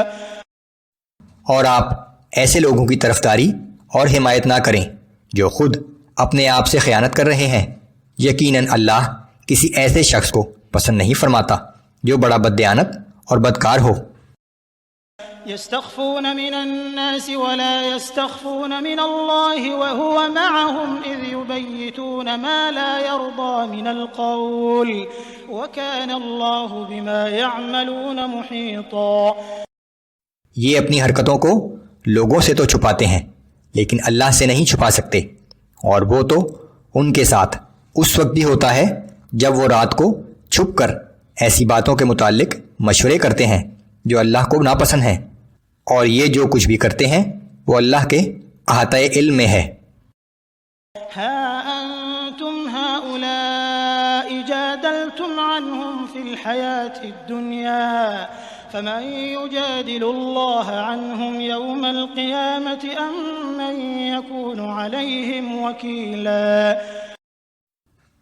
اور آپ ایسے لوگوں کی طرفداری اور حمایت نہ کریں جو خود اپنے آپ سے خیانت کر رہے ہیں. یقیناً اللہ کسی ایسے شخص کو پسند نہیں فرماتا جو بڑا بددیانت اور بدکار ہو. يستخفون من الناس ولا يستخفون من الله وهو معهم إذ يبيتون ما لا يرضى من القول وكان الله بما يعملون محيطا. یہ اپنی حرکتوں کو لوگوں سے تو چھپاتے ہیں لیکن اللہ سے نہیں چھپا سکتے، اور وہ تو ان کے ساتھ اس وقت بھی ہوتا ہے جب وہ رات کو چھپ کر ایسی باتوں کے متعلق مشورے کرتے ہیں جو اللہ کو ناپسند ہیں، اور یہ جو کچھ بھی کرتے ہیں وہ اللہ کے احاطۂ علم میں ہے۔ ها أنتم هؤلاء جادلتم عنهم في الحياة الدنيا فمن يجادل الله عنهم يوم القيامة أم من يكون عليهم وكيلا۔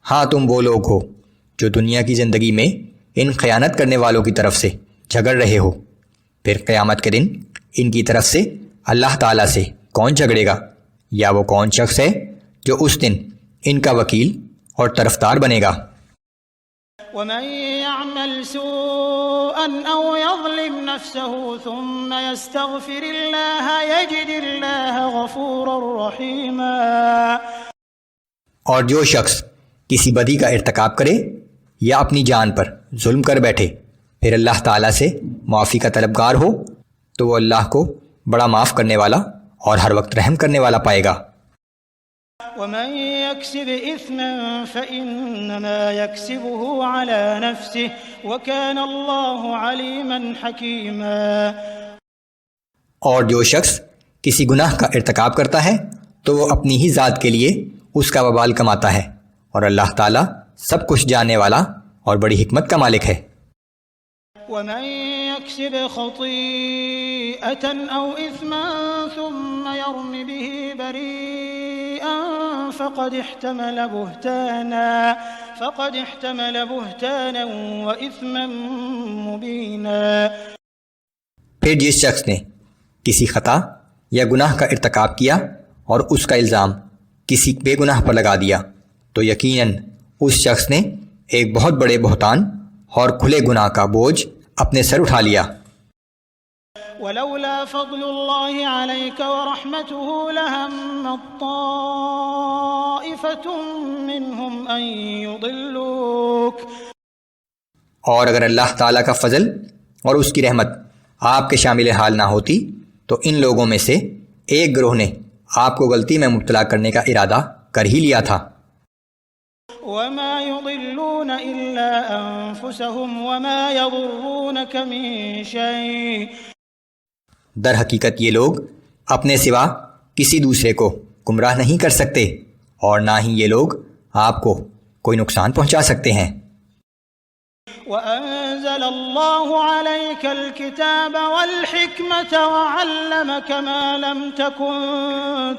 ہاں تم وہ لوگ ہو جو دنیا کی زندگی میں ان خیانت کرنے والوں کی طرف سے جھگڑ رہے ہو، پھر قیامت کے دن ان کی طرف سے اللہ تعالیٰ سے کون جھگڑے گا، یا وہ کون شخص ہے جو اس دن ان کا وکیل اور طرفدار بنے گا۔ ومن يعمل سوءا أو يظلم نفسه ثم يستغفر الله يجد الله غفورا رحيما۔ اور جو شخص کسی بدی کا ارتکاب کرے یا اپنی جان پر ظلم کر بیٹھے پھر اللہ تعالیٰ سے معافی کا طلبگار ہو تو وہ اللہ کو بڑا معاف کرنے والا اور ہر وقت رحم کرنے والا پائے گا۔ ومن يكسب إثما فإنما يكسبه على نفسه وكان الله عليما حكيما۔ اور جو شخص کسی گناہ کا ارتکاب کرتا ہے تو وہ اپنی ہی ذات کے لیے اس کا وبال کماتا ہے، اور اللہ تعالیٰ سب کچھ جاننے والا اور بڑی حکمت کا مالک ہے۔ ومن يكسب خطيئة أو إثما ثم يرم به بريئا فقد احتمل بهتانا وإثما مبينا۔ پھر جس شخص نے کسی خطا یا گناہ کا ارتکاب کیا اور اس کا الزام کسی بے گناہ پر لگا دیا تو یقیناً اس شخص نے ایک بہت بڑے بہتان اور کھلے گناہ کا بوجھ اپنے سر اٹھا لیا۔ ولولا فضل الله عليك ورحمته لهم طائفة منهم أن يضلوك۔ اور اگر اللہ تعالیٰ کا فضل اور اس کی رحمت آپ کے شامل حال نہ ہوتی تو ان لوگوں میں سے ایک گروہ نے آپ کو غلطی میں مبتلا کرنے کا ارادہ کر ہی لیا تھا۔ وما يضلون إلا أنفسهم وما يضرونك من شيء۔ در حقیقت یہ لوگ اپنے سوا کسی دوسرے کو گمراہ نہیں کر سکتے اور نہ ہی یہ لوگ آپ کو کوئی نقصان پہنچا سکتے ہیں۔ وأنزل الله عليك الكتاب والحكمة وعلمك ما لم تكن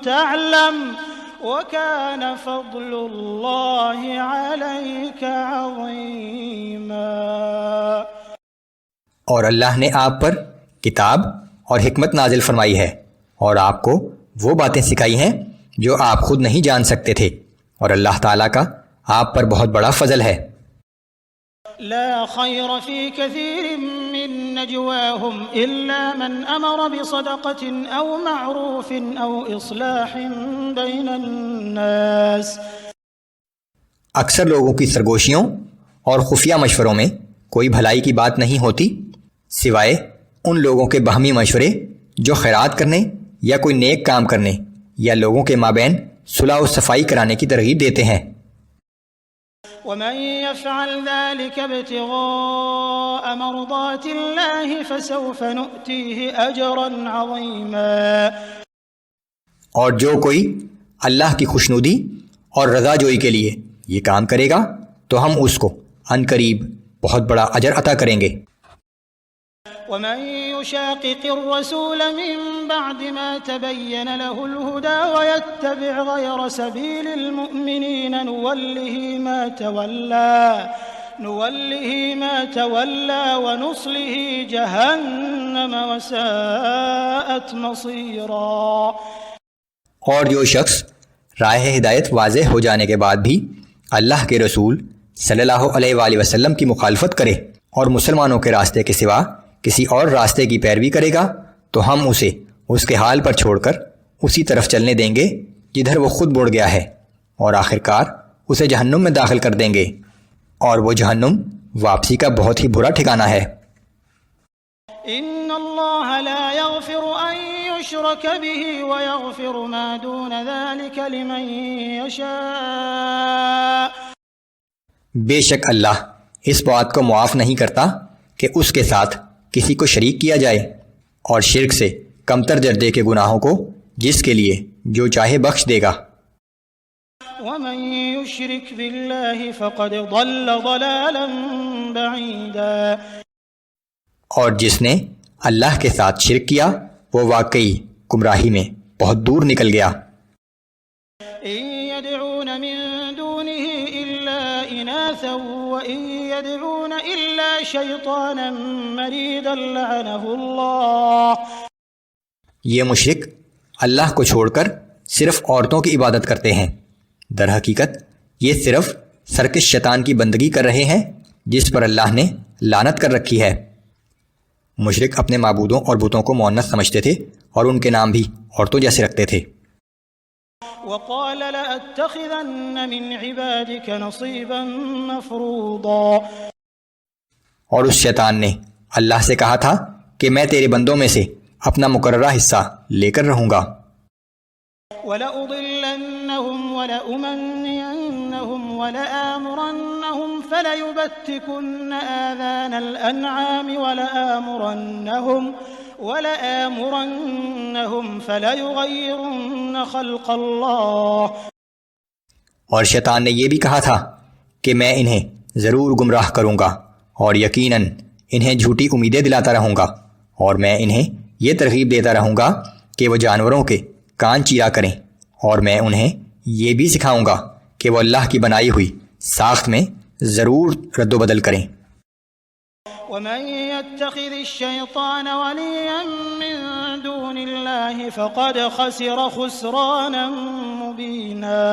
تعلم وكان فضل الله عليك عظيما۔ اور اللہ نے آپ پر کتاب اور حکمت نازل فرمائی ہے اور آپ کو وہ باتیں سکھائی ہیں جو آپ خود نہیں جان سکتے تھے، اور اللہ تعالیٰ کا آپ پر بہت بڑا فضل ہے۔ لا خير في كثير من نجواهم إلا من أمر بصدقة أو معروف أو إصلاح بين الناس۔ اکثر لوگوں کی سرگوشیوں اور خفیہ مشوروں میں کوئی بھلائی کی بات نہیں ہوتی سوائے ان لوگوں کے باہمی مشورے جو خیرات کرنے یا کوئی نیک کام کرنے یا لوگوں کے مابین صلح و صفائی کرانے کی ترغیب دیتے ہیں۔ ومن يفعل ذلك ابتغاء مرضات الله فسوف نؤتيه أجرا عظيما۔ اور جو کوئی اللہ کی خوشنودی اور رضا جوئی کے لیے یہ کام کرے گا تو ہم اس کو عنقریب بہت بڑا اجر عطا کریں گے۔ ومن يشاقق الرسول من بعد ما تبين له الهدى ويتبع غير سبيل المؤمنين نوله ما تولى ونصله جهنم وساءت مصيرا۔ اور جو شخص راہ ہدایت واضح ہو جانے کے بعد بھی اللہ کے رسول صلی اللہ علیہ وآلہ وسلم کی مخالفت کرے اور مسلمانوں کے راستے کے سوا کسی اور راستے کی پیروی کرے گا تو ہم اسے اس کے حال پر چھوڑ کر اسی طرف چلنے دیں گے جدھر وہ خود مڑ گیا ہے، اور آخرکار اسے جہنم میں داخل کر دیں گے، اور وہ جہنم واپسی کا بہت ہی برا ٹھکانہ ہے۔ ان اللہ لا یغفر ان یشرک به ویغفر ما دون ذلك لمن یشاء۔ بے شک اللہ اس بات کو معاف نہیں کرتا کہ اس کے ساتھ کسی کو شریک کیا جائے، اور شرک سے کمتر درجے کے گناہوں کو جس کے لیے جو چاہے بخش دے گا۔ ومن يشرك بالله فقد ضل ضلالا بعيدا، اور جس نے اللہ کے ساتھ شرک کیا وہ واقعی گمراہی میں بہت دور نکل گیا۔ إن يدعون من دونه إلا إناثا وإن يدعون إلا شيطانا مريدا لعنه الله، یہ مشرک اللہ کو چھوڑ کر صرف عورتوں کی عبادت کرتے ہیں، در حقیقت یہ صرف سرکش شیطان کی بندگی کر رہے ہیں جس پر اللہ نے لعنت کر رکھی ہے۔ مشرک اپنے معبودوں اور بتوں کو مؤنث سمجھتے تھے اور ان کے نام بھی عورتوں جیسے رکھتے تھے۔ وقال لأتخذن من عبادك نصيبا مفروضا، اور اس شیطان نے اللہ سے کہا تھا کہ میں تیرے بندوں میں سے اپنا مقررہ حصہ لے کر رہوں گا۔ وَلَأُضِلَّنَّهُمْ وَلَأُمَنِّيَنَّهُمْ وَلَآمُرَنَّهُمْ فَلَيُبَتِّكُنَّ آذَانَ الْأَنْعَامِ وَلَآمُرَنَّهُمْ فَلَيُغَيِّرُنَّ خَلْقَ اللَّهِ، اور شیطان نے یہ بھی کہا تھا کہ میں انہیں ضرور گمراہ کروں گا اور یقیناً انہیں جھوٹی امیدیں دلاتا رہوں گا، اور میں انہیں یہ ترغیب دیتا رہوں گا کہ وہ جانوروں کے کان چیرا کریں، اور میں انہیں یہ بھی سکھاؤں گا کہ وہ اللہ کی بنائی ہوئی ساخت میں ضرور رد و بدل کریں۔ وَمَن يَتَّخِذِ الشَّيْطَانَ وَلِيًّا مِّن دُونِ اللَّهِ فَقَدْ خَسِرَ خُسْرَانًا مُّبِينًا،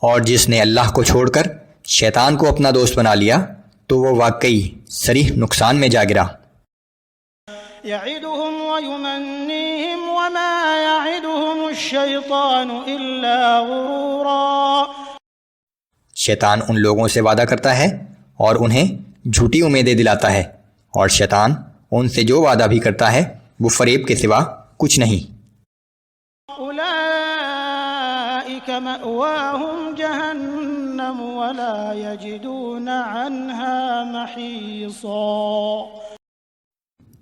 اور جس نے اللہ کو چھوڑ کر شیطان کو اپنا دوست بنا لیا تو وہ واقعی صریح نقصان میں جا گرا۔ يَعِدُهُمْ وَيُمَنِّيهِمْ وَمَا يَعِدُهُمُ الشَّيْطَانُ إِلَّا غُرُورًا، شیطان ان لوگوں سے وعدہ کرتا ہے اور انہیں جھوٹی امیدیں دلاتا ہے، اور شیطان ان سے جو وعدہ بھی کرتا ہے وہ فریب کے سوا کچھ نہیں۔ أُولَئِكَ مَأْوَاهُمْ جَهَنَّمُ وَلَا يَجِدُونَ عَنْهَا مَحِيصًا،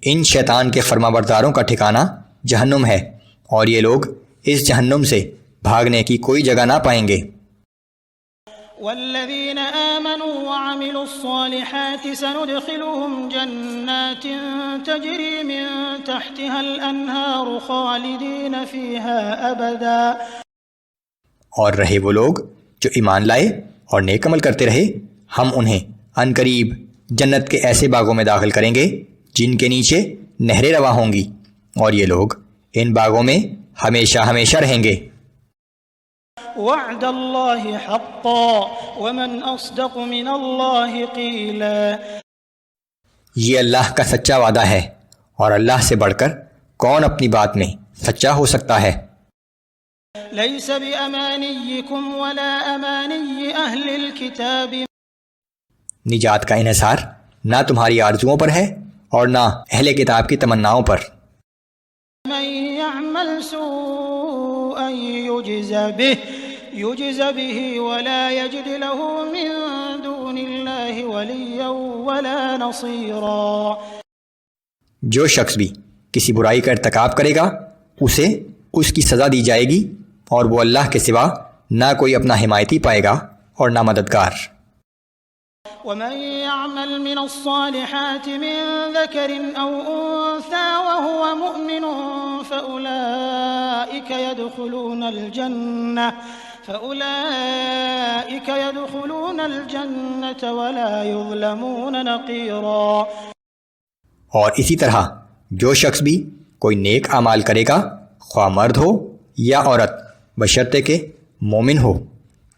ان شیطان کے فرما برداروں کا ٹھکانہ جہنم ہے، اور یہ لوگ اس جہنم سے بھاگنے کی کوئی جگہ نہ پائیں گے۔ والذين آمنوا وعملوا الصالحات سندخلهم جنات تجري من تحتها الأنهار خالدين فيها أبدا، اور رہے وہ لوگ جو ایمان لائے اور نیک عمل کرتے رہے، ہم انہیں عنقریب جنت کے ایسے باغوں میں داخل کریں گے جن کے نیچے نہریں رواں ہوں گی، اور یہ لوگ ان باغوں میں ہمیشہ ہمیشہ رہیں گے۔ وعد الله حقا ومن أصدق من الله قيلا، یہ اللہ کا سچا وعدہ ہے، اور اللہ سے بڑھ کر کون اپنی بات میں سچا ہو سکتا ہے۔ ليس بأمانيكم ولا أماني أهل الكتاب، نجات کا انحصار نہ تمہاری آرزوؤں پر ہے اور نہ اہل کتاب کی تمناؤں پر۔ من يعمل سوءا يجز به ولا يجد له من دون الله وليا ولا نصيرا، جو شخص بھی کسی برائی کا ارتکاب کرے گا اسے اس کی سزا دی جائے گی، اور وہ اللہ کے سوا نہ کوئی اپنا حمایتی پائے گا اور نہ مددگار۔ ومن يعمل من الصالحات من ذكر أو أنثى وهو مؤمن فأولئك يدخلون الجنة ولا يظلمون نقيرا، اور اسی طرح جو شخص بھی کوئی نیک اعمال کرے گا، خواہ مرد ہو یا عورت، بشرطے کہ مومن ہو،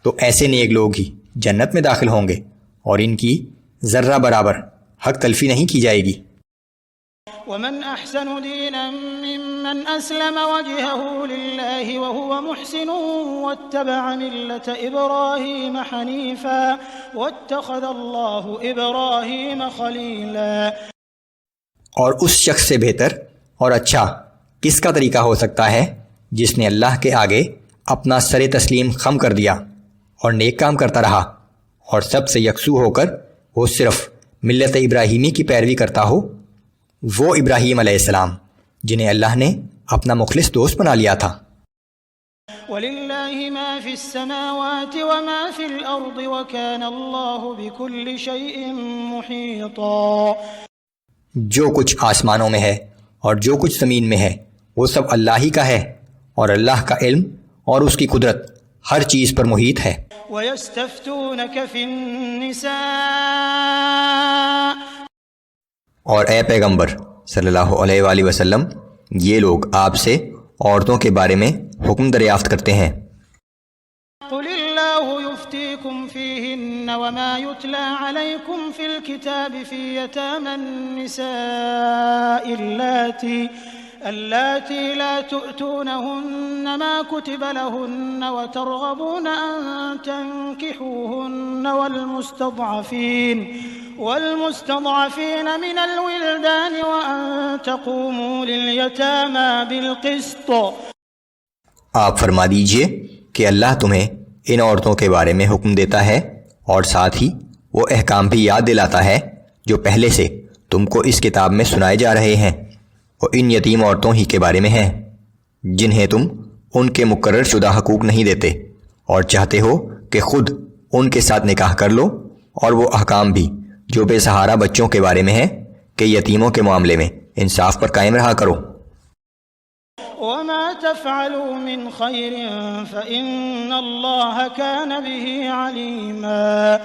تو ایسے نیک لوگ ہی جنت میں داخل ہوں گے، اور ان کی ذرہ برابر حق تلفی نہیں کی جائے گی۔ ومن احسن دینا ممن اسلم وجهه لله وهو محسن واتبع ملة ابراہیم حنیفا واتخذ اللہ ابراہیم خلیلا، اور اس شخص سے بہتر اور اچھا کس کا طریقہ ہو سکتا ہے جس نے اللہ کے آگے اپنا سر تسلیم خم کر دیا اور نیک کام کرتا رہا، اور سب سے یکسو ہو کر وہ صرف ملت ابراہیمی کی پیروی کرتا ہو، وہ ابراہیم علیہ السلام جنہیں اللہ نے اپنا مخلص دوست بنا لیا تھا۔ وَلِلَّهِ مَا فِي السَّمَاوَاتِ وَمَا فِي الْأَرْضِ وَكَانَ اللَّهُ بِكُلِّ شَيْءٍ مُحِيطًا۔ جو کچھ آسمانوں میں ہے اور جو کچھ زمین میں ہے وہ سب اللہ ہی کا ہے، اور اللہ کا علم اور اس کی قدرت ہر چیز پر محیط ہے۔ وَيَسْتَفْتُونَكَ فِي النِّسَاءِ، اور اے پیغمبر صلی اللہ علیہ وآلہ وسلم، یہ لوگ آپ سے عورتوں کے بارے میں حکم دریافت کرتے ہیں۔ قُلِ اللَّهُ يُفْتِيكُمْ فِيهِنَّ وَمَا يُتْلَى عَلَيْكُمْ فِي الْكِتَابِ فِي يَتَامَى النِّسَاءِ اللَّاتِي لَا تُؤْتُونَهُنَّ مَا كُتِبَ لَهُنَّ وَتَرْغَبُونَ أَن تَنكِحُوهُنَّ وَالْمُسْتَضْعَفِينَ مِنَ الْوِلْدَانِ وَأَن تَقُومُوا لِلْيَتَامَى بِالْقِسْطِ۔ آپ فرما دیجئے کہ اللہ تمہیں ان عورتوں کے بارے میں حکم دیتا ہے اور ساتھ ہی وہ احکام بھی یاد دلاتا ہے جو پہلے سے تم کو اس کتاب میں سنائے جا رہے ہیں، وہ ان یتیم عورتوں ہی کے بارے میں ہیں جنہیں تم ان کے مقرر شدہ حقوق نہیں دیتے اور چاہتے ہو کہ خود ان کے ساتھ نکاح کر لو، اور وہ احکام بھی جو بے سہارا بچوں کے بارے میں ہیں کہ یتیموں کے معاملے میں انصاف پر قائم رہا کرو۔ وَمَا تَفْعَلُوا مِنْ خَيْرٍ فَإِنَّ اللَّهَ كَانَ بِهِ عَلِيمًا۔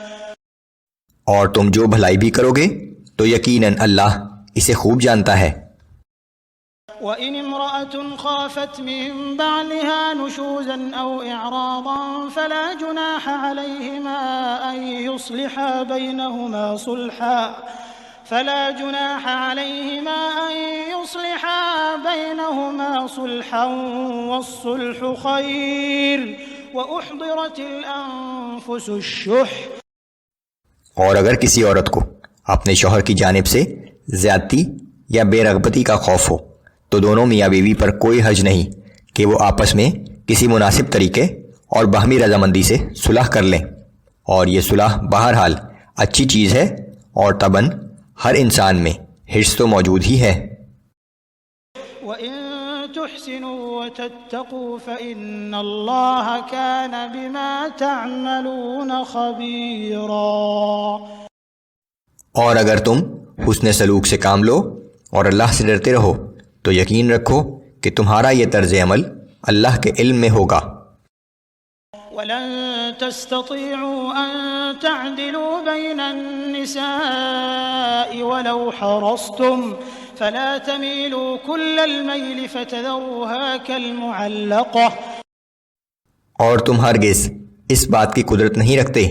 اور تم جو بھلائی بھی کرو گے تو یقیناً اللہ اسے خوب جانتا ہے۔ وَإِنِ امْرَأَةٌ خَافَتْ مِن بَعْلِهَا نُشُوزًا أَوْ إِعْرَاضًا فَلَا جُنَاحَ عَلَيْهِمَا أَن يُصْلِحَا بَيْنَهُمَا صُلْحًا وَالصُّلْحُ خَيْرٌ وَأُحْضِرَتِ الْأَنفُسُ الشُّحَّ۔ اور اگر کسی عورت کو اپنے شوہر کی جانب سے زیادتی یا بے رغبتی کا خوف ہو تو دونوں میاں بیوی پر کوئی حرج نہیں کہ وہ آپس میں کسی مناسب طریقے اور باہمی رضامندی سے صلح کر لیں، اور یہ صلح بہرحال اچھی چیز ہے، اور طبعاً ہر انسان میں حرص تو موجود ہی ہے۔ وَإِن تُحْسِنُوا وَتَتَّقُوا فَإِنَّ اللَّهَ كَانَ بِمَا تَعْمَلُونَ خَبِيرًا۔ اور اگر تم حسن سلوک سے کام لو اور اللہ سے ڈرتے رہو تو یقین رکھو کہ تمہارا یہ طرز عمل اللہ کے علم میں ہوگا۔ وَلَن تَسْتَطِيعُوا أَن تَعْدِلُوا بَيْنَ النِّسَاءِ وَلَوْ حَرَصْتُمْ فَلَا تَمِيلُوا كُلَّ الْمَيْلِ فَتَذَرُوهَا كَالْمُعَلَّقَةِ۔ اور تم ہرگز اس بات کی قدرت نہیں رکھتے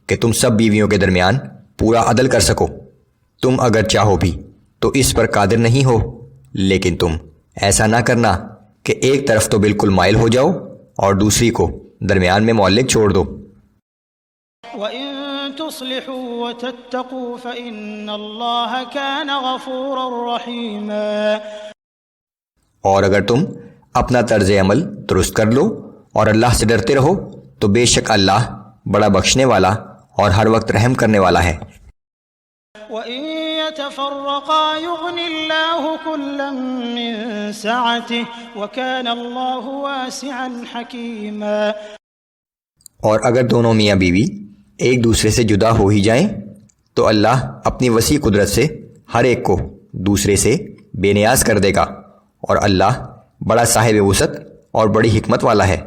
کہ تم سب بیویوں کے درمیان پورا عدل کر سکو۔ تم اگر چاہو بھی تو اس پر قادر نہیں ہو، لیکن تم ایسا نہ کرنا کہ ایک طرف تو بالکل مائل ہو جاؤ اور دوسری کو درمیان میں معلق چھوڑ دو۔ وَإِن تُصْلِحُوا وَتَتَّقُوا فَإِنَّ اللَّهَ كَانَ غَفُورًا رَحِيمًا۔ اور اگر تم اپنا طرز عمل درست کر لو اور اللہ سے ڈرتے رہو تو بے شک اللہ بڑا بخشنے والا اور ہر وقت رحم کرنے والا ہے۔ وَإِن يَتَفَرَّقَا يُغْنِ اللَّهُ كُلًّا مِّن سَعَتِهِ وَكَانَ اللَّهُ وَاسِعًا حَكِيمًا۔ اور اگر دونوں میاں بیوی ایک دوسرے سے جدا ہو ہی جائیں تو اللہ اپنی وسیع قدرت سے ہر ایک کو دوسرے سے بے نیاز کر دے گا، اور اللہ بڑا صاحب وسعت اور بڑی حکمت والا ہے۔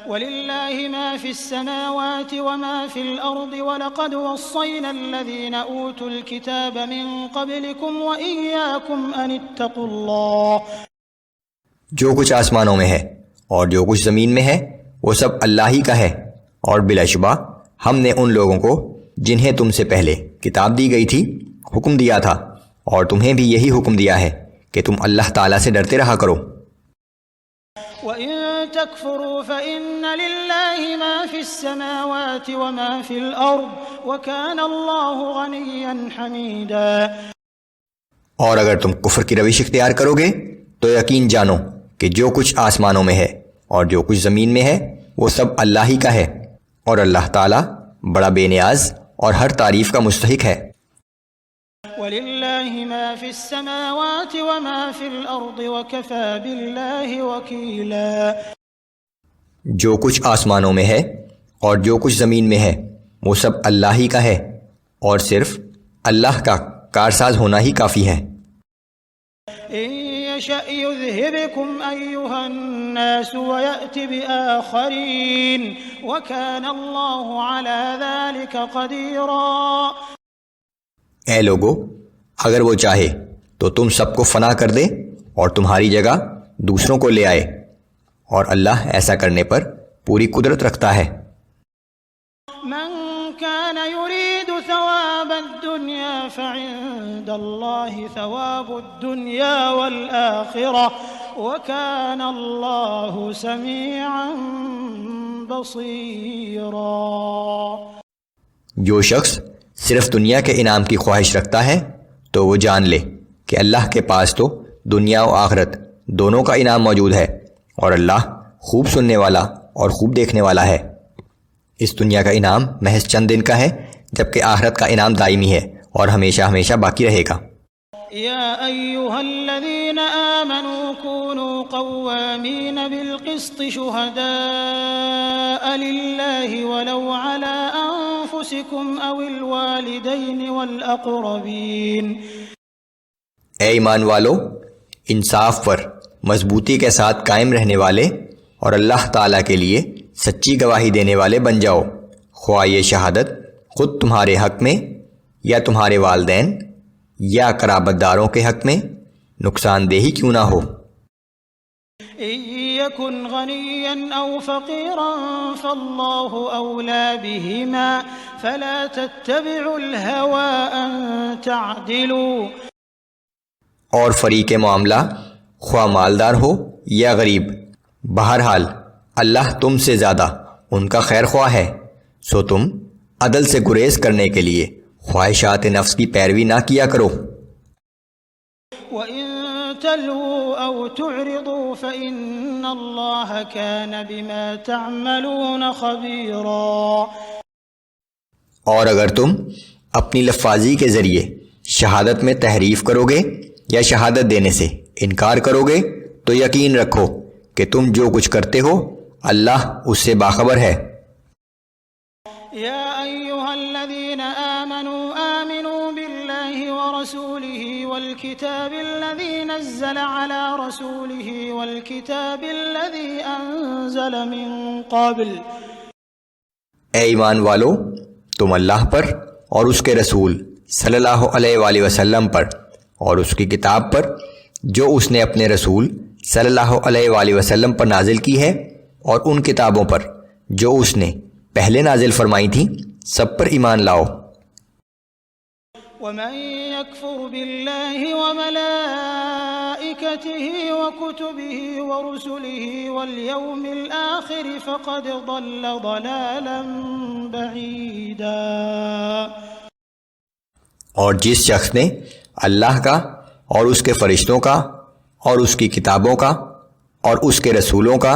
وَلِلَّهِ مَا فِي السَّمَاوَاتِ وَمَا فِي الْأَرْضِ وَلَقَدْ وَصَّيْنَا الَّذِينَ أُوتُوا الْكِتَابَ مِن قَبْلِكُمْ وَإِيَّاكُمْ أَنِ اتَّقُوا اللَّهَ۔ جو کچھ آسمانوں میں ہے اور جو کچھ زمین میں ہے وہ سب اللہ ہی کا ہے، اور بلا شبہ ہم نے ان لوگوں کو جنہیں تم سے پہلے کتاب دی گئی تھی حکم دیا تھا، اور تمہیں بھی یہی حکم دیا ہے کہ تم اللہ تعالیٰ سے ڈرتے رہا کرو۔ وَإِن تَكْفُرُوا فَإِنَّ لِلَّهِ مَا فِي السَّمَاوَاتِ وَمَا فِي الْأَرْضِ وَكَانَ اللَّهُ غَنِيًّا حَمِيدًا۔ اور اگر تم کفر کی روش اختیار کرو گے تو یقین جانو کہ جو کچھ آسمانوں میں ہے اور جو کچھ زمین میں ہے وہ سب اللہ ہی کا ہے، اور اللہ تعالیٰ بڑا بے نیاز اور ہر تعریف کا مستحق ہے۔ وَلِلَّهِ مَا فِي السَّمَاوَاتِ وَمَا فِي الْأَرْضِ وَكَفَى بِاللَّهِ وَكِيلًا۔ جو کچھ آسمانوں میں ہے اور جو کچھ زمین میں ہے وہ سب اللہ ہی کا ہے، اور صرف اللہ کا کارساز ہونا ہی کافی ہے۔ إِن يَشَأْ يُذْهِبْكُمْ أَيُّهَا النَّاسُ وَيَأْتِ بِآخَرِينَ وَكَانَ اللَّهُ عَلَى ذَلِكَ قَدِيرًا۔ اے لوگو، اگر وہ چاہے تو تم سب کو فنا کر دے اور تمہاری جگہ دوسروں کو لے آئے، اور اللہ ایسا کرنے پر پوری قدرت رکھتا ہے۔ من كان يريد ثواب الدنيا فعند الله ثواب الدنيا والآخرة وكان الله سميعا بصيرا۔ جو شخص صرف دنیا کے انعام کی خواہش رکھتا ہے تو وہ جان لے کہ اللہ کے پاس تو دنیا و آخرت دونوں کا انعام موجود ہے، اور اللہ خوب سننے والا اور خوب دیکھنے والا ہے۔ اس دنیا کا انعام محض چند دن کا ہے، جبکہ آخرت کا انعام دائمی ہے اور ہمیشہ ہمیشہ باقی رہے گا۔ یا ایھا الذین آمنوا کونوا قوامین بالقسط شہداء للہ ولو علی انفسکم او الوالدین والاقربین۔ اے ایمان والو، انصاف پر مضبوطی کے ساتھ قائم رہنے والے اور اللہ تعالیٰ کے لیے سچی گواہی دینے والے بن جاؤ، خواہ یہ شہادت خود تمہارے حق میں یا تمہارے والدین یا قرابت داروں کے حق میں نقصان دہ ہی کیوں نہ ہو۔ إن يكن غنيا أو فقيرا فالله أولى بهما فلا تتبعوا الهوى أن تعدلوا۔ اور فریق معاملہ خواہ مالدار ہو یا غریب، بہرحال اللہ تم سے زیادہ ان کا خیر خواہ ہے، سو تم عدل سے گریز کرنے کے لیے خواہشات نفس کی پیروی نہ کیا کرو۔ وَإِن تَلْوُوا أَوْ تُعْرِضُوا فَإِنَّ اللَّهَ كَانَ بِمَا تَعْمَلُونَ خَبِيرًا۔ اور اگر تم اپنی لفاظی کے ذریعے شہادت میں تحریف کرو گے یا شہادت دینے سے انکار کرو گے تو یقین رکھو کہ تم جو کچھ کرتے ہو اللہ اس سے باخبر ہے۔ یا ایھا الذین آمنوا آمنوا باللہ ورسولہ والکتاب الذی نزل علی رسولہ والکتاب الذی انزل من قبل۔ اے ایمان والو، تم اللہ پر اور اس کے رسول صلی اللہ علیہ وآلہ وسلم پر اور اس کی کتاب پر جو اس نے اپنے رسول صلی اللہ علیہ وآلہ وسلم پر نازل کی ہے، اور ان کتابوں پر جو اس نے پہلے نازل فرمائی تھیں، سب پر ایمان لاؤ۔ وَمَن يَكْفُرْ بِاللَّهِ وَمَلَائِكَتِهِ وَكُتُبِهِ وَرُسُلِهِ وَالْيَوْمِ الْآخِرِ فَقَدْ ضَلَّ ضَلَالًا بَعِيدًا۔ اور جس شخص نے اللہ کا اور اس کے فرشتوں کا اور اس کی کتابوں کا اور اس کے رسولوں کا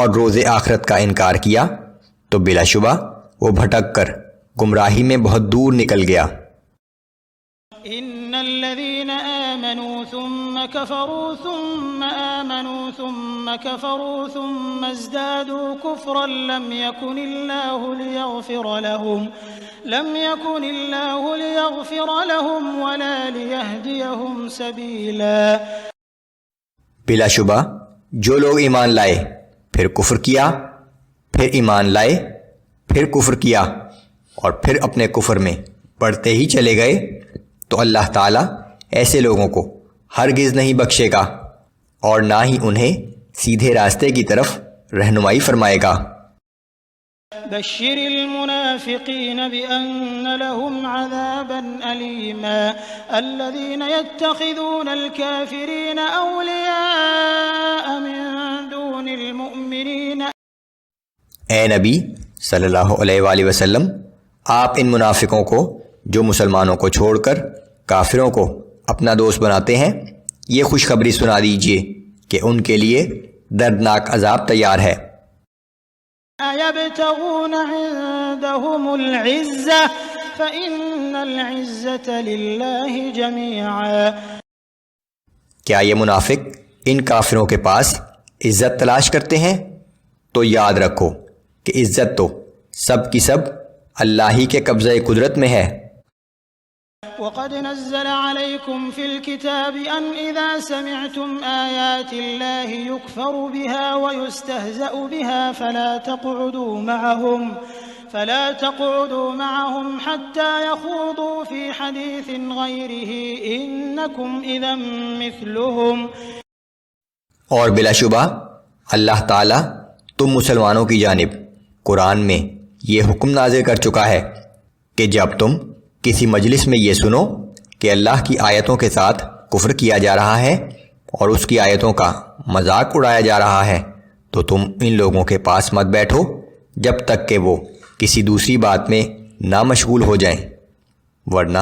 اور روز آخرت کا انکار کیا تو بلا شبہ وہ بھٹک کر گمراہی میں بہت دور نکل گیا۔ ان الذين آمنوا ثم كفروا ثم آمنوا ثم كفروا ثم ازدادوا كفرا لم يكن الله ليغفر لهم ولا ليهديهم سبيلا۔ بلا شبہ جو لوگ ایمان لائے پھر کفر کیا، پھر ایمان لائے، پھر کفر کیا اور پھر اپنے کفر میں بڑھتے ہی چلے گئے تو اللہ تعالیٰ ایسے لوگوں کو ہرگز نہیں بخشے گا اور نہ ہی انہیں سیدھے راستے کی طرف رہنمائی فرمائے گا۔ بشر المنافقين بأن لهم عذابا أليما الذين يتخذون الكافرين أولياء من دون المؤمنين۔ اے نبی صلی اللہ علیہ وآلہ وسلم، آپ ان منافقوں کو جو مسلمانوں کو چھوڑ کر کافروں کو اپنا دوست بناتے ہیں یہ خوشخبری سنا دیجیے کہ ان کے لیے دردناک عذاب تیار ہے۔ أَيَبْتَغُونَ عِندَهُمُ الْعِزَّةَ فَإِنَّ الْعِزَّةَ لِلَّهِ جَمِيعًا۔ کیا یہ منافق ان کافروں کے پاس عزت تلاش کرتے ہیں؟ تو یاد رکھو کہ عزت تو سب کی سب اللہ ہی کے قبضہ قدرت میں ہے۔ وَقَدْ نَزَّلَ عَلَيْكُمْ فِي الْكِتَابِ أَنْ إِذَا سَمِعْتُمْ آيَاتِ اللَّهِ يُكْفَرُ بِهَا وَيُسْتَهْزَأُ بِهَا فَلَا تَقْعُدُوا مَعَهُمْ حَتَّى يَخُوضُوا فِي حَدِيثٍ غَيْرِهِ إِنَّكُمْ إِذًا مِثْلُهُمْ۔ اور بلا شبہ اللہ تعالیٰ تم مسلمانوں کی جانب قرآن میں یہ حکم نازل کر چکا ہے کہ جب تم کسی مجلس میں یہ سنو کہ اللہ کی آیتوں کے ساتھ کفر کیا جا رہا ہے اور اس کی آیتوں کا مذاق اڑایا جا رہا ہے تو تم ان لوگوں کے پاس مت بیٹھو جب تک کہ وہ کسی دوسری بات میں نہ مشغول ہو جائیں، ورنہ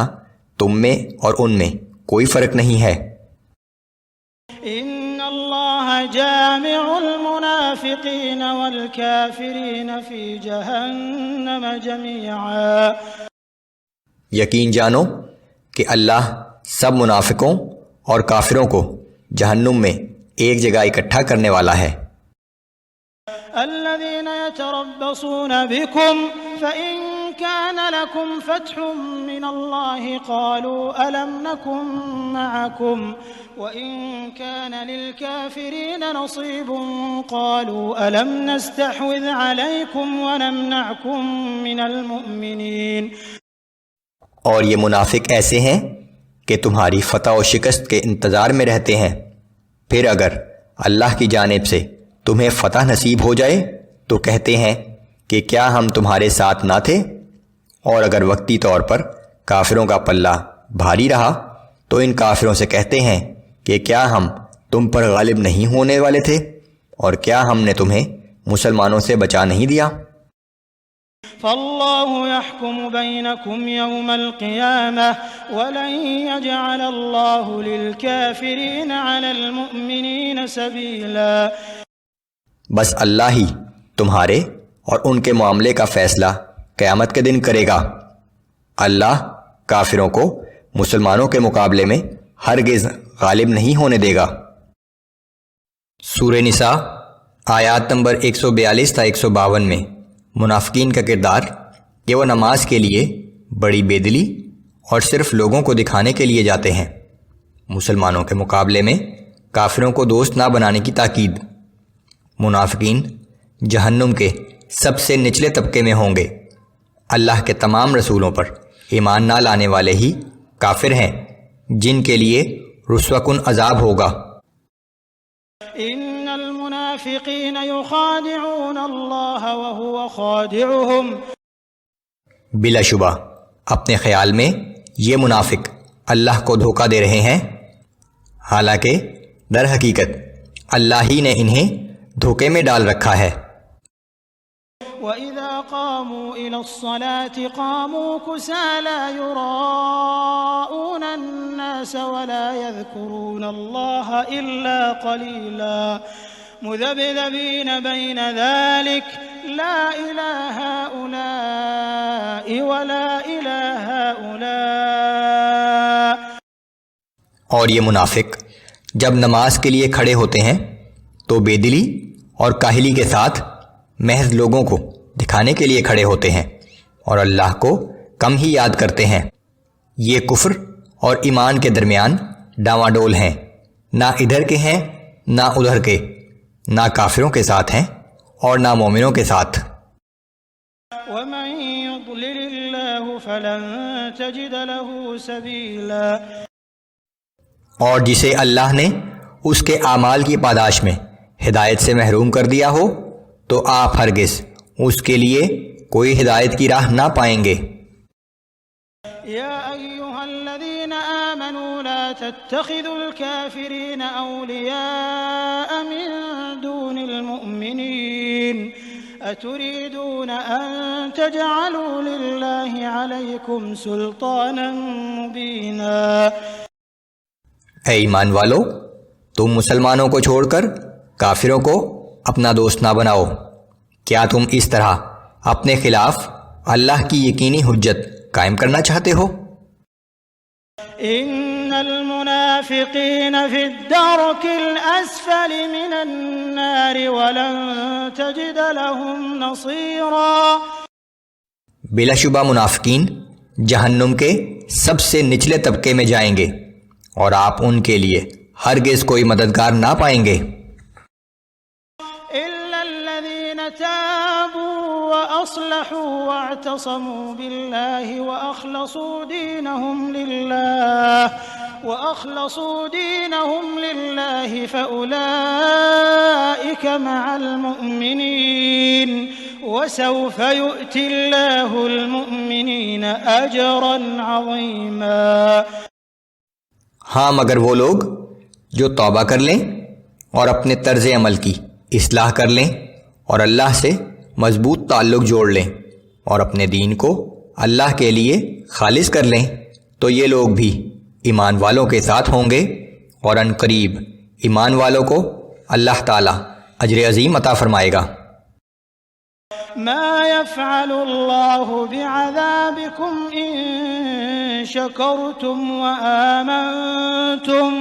تم میں اور ان میں کوئی فرق نہیں ہے۔ ان اللہ جامع المنافقین والکافرین فی جہنم جميعا۔ یقین جانو کہ اللہ سب منافقوں اور کافروں کو جہنم میں ایک جگہ اکٹھا کرنے والا ہے۔ الذين يتربصون بكم فإن كان لكم فتح من الله قالوا ألم نكن معكم وإن كان للكافرين نصيب قالوا ألم نستحوذ عليكم ونمنعكم من المؤمنين۔ اور یہ منافق ایسے ہیں کہ تمہاری فتح و شکست کے انتظار میں رہتے ہیں، پھر اگر اللہ کی جانب سے تمہیں فتح نصیب ہو جائے تو کہتے ہیں کہ کیا ہم تمہارے ساتھ نہ تھے، اور اگر وقتی طور پر کافروں کا پلہ بھاری رہا تو ان کافروں سے کہتے ہیں کہ کیا ہم تم پر غالب نہیں ہونے والے تھے، اور کیا ہم نے تمہیں مسلمانوں سے بچا نہیں دیا۔ فاللہ یحکم بینکم یوم القیامہ ولن یجعل اللہ للکافرین علی المؤمنین سبیلا۔ بس اللہ ہی تمہارے اور ان کے معاملے کا فیصلہ قیامت کے دن کرے گا۔ اللہ کافروں کو مسلمانوں کے مقابلے میں ہرگز غالب نہیں ہونے دے گا۔ سورہ نساء آیات نمبر 142 تا 152 میں منافقین کا کردار کہ وہ نماز کے لیے بڑی بے دلی اور صرف لوگوں کو دکھانے کے لیے جاتے ہیں، مسلمانوں کے مقابلے میں کافروں کو دوست نہ بنانے کی تاکید۔ منافقین جہنم کے سب سے نچلے طبقے میں ہوں گے۔ اللہ کے تمام رسولوں پر ایمان نہ لانے والے ہی کافر ہیں جن کے لیے رسوا کن عذاب ہوگا۔ ان المنافقین یخادعون اللہ وهو خادعهم۔ بلا شبہ اپنے خیال میں یہ منافق اللہ کو دھوکہ دے رہے ہیں، حالانکہ در حقیقت اللہ ہی نے انہیں دھوکے میں ڈال رکھا ہے۔ وَإِذَا قَامُوا إِلَى الصَّلَاةِ قَامُوا كُسَالَى يُرَاءُونَ النَّاسَ وَلَا يَذْكُرُونَ اللَّهَ إِلَّا قَلِيلًا مُذَبْذَبِينَ بَيْنَ ذَلِكَ لَا إِلَىٰ هَٰؤُلَاءِ وَلَا إِلَىٰ هَٰؤُلَاءِ۔ اور یہ منافق جب نماز کے لیے کھڑے ہوتے ہیں تو بے دلی اور کاہلی کے ساتھ محض لوگوں کو دکھانے کے لیے کھڑے ہوتے ہیں اور اللہ کو کم ہی یاد کرتے ہیں۔ یہ کفر اور ایمان کے درمیان ڈاواں ڈول ہیں، نہ ادھر کے ہیں نہ ادھر کے، نہ کافروں کے ساتھ ہیں اور نہ مومنوں کے ساتھ۔ وَمَن يُضْلِلِ اللَّهُ فَلَن تَجِدَ لَهُ سَبِيلًا۔ اور جسے اللہ نے اس کے اعمال کی پاداش میں ہدایت سے محروم کر دیا ہو تو آپ ہرگز اس کے لیے کوئی ہدایت کی راہ نہ پائیں گے۔ یا ایھا الذین آمنوا لا تتخذوا الکافرین اولیاء من دون المؤمنین اتریدون ان تجعلوا للہ علیکم سلطانا مبینا۔ اے ایمان والو، تم مسلمانوں کو چھوڑ کر کافروں کو اپنا دوست نہ بناؤ، کیا تم اس طرح اپنے خلاف اللہ کی یقینی حجت قائم کرنا چاہتے ہو؟ ان المنافقین فی الدرک الاسفل من النار ولن تجد لهم نصیرا۔ بلا شبہ منافقین جہنم کے سب سے نچلے طبقے میں جائیں گے اور آپ ان کے لیے ہرگز کوئی مددگار نہ پائیں گے، الا الذین تابوا واصلحوا واعتصموا باللہ واخلصوا دینہم للہ فاولئک مع المؤمنین وسوف يؤتي اللہ المؤمنین اجرا عظیما۔ ہاں مگر وہ لوگ جو توبہ کر لیں اور اپنے طرز عمل کی اصلاح کر لیں اور اللہ سے مضبوط تعلق جوڑ لیں اور اپنے دین کو اللہ کے لیے خالص کر لیں تو یہ لوگ بھی ایمان والوں کے ساتھ ہوں گے اور ان قریب ایمان والوں کو اللہ تعالی اجر عظیم عطا فرمائے گا۔ ما يفعل اللہ بعذابکم ان شکرتم وآمنتم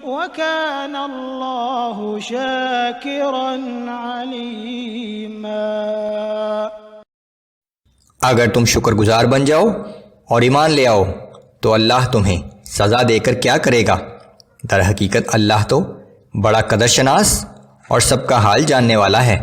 وَكَانَ اللَّهُ شَاكِرًا عَلِيمًا۔ اگر تم شکر گزار بن جاؤ اور ایمان لے آؤ تو اللہ تمہیں سزا دے کر کیا کرے گا؟ در حقیقت اللہ تو بڑا قدر شناس اور سب کا حال جاننے والا ہے۔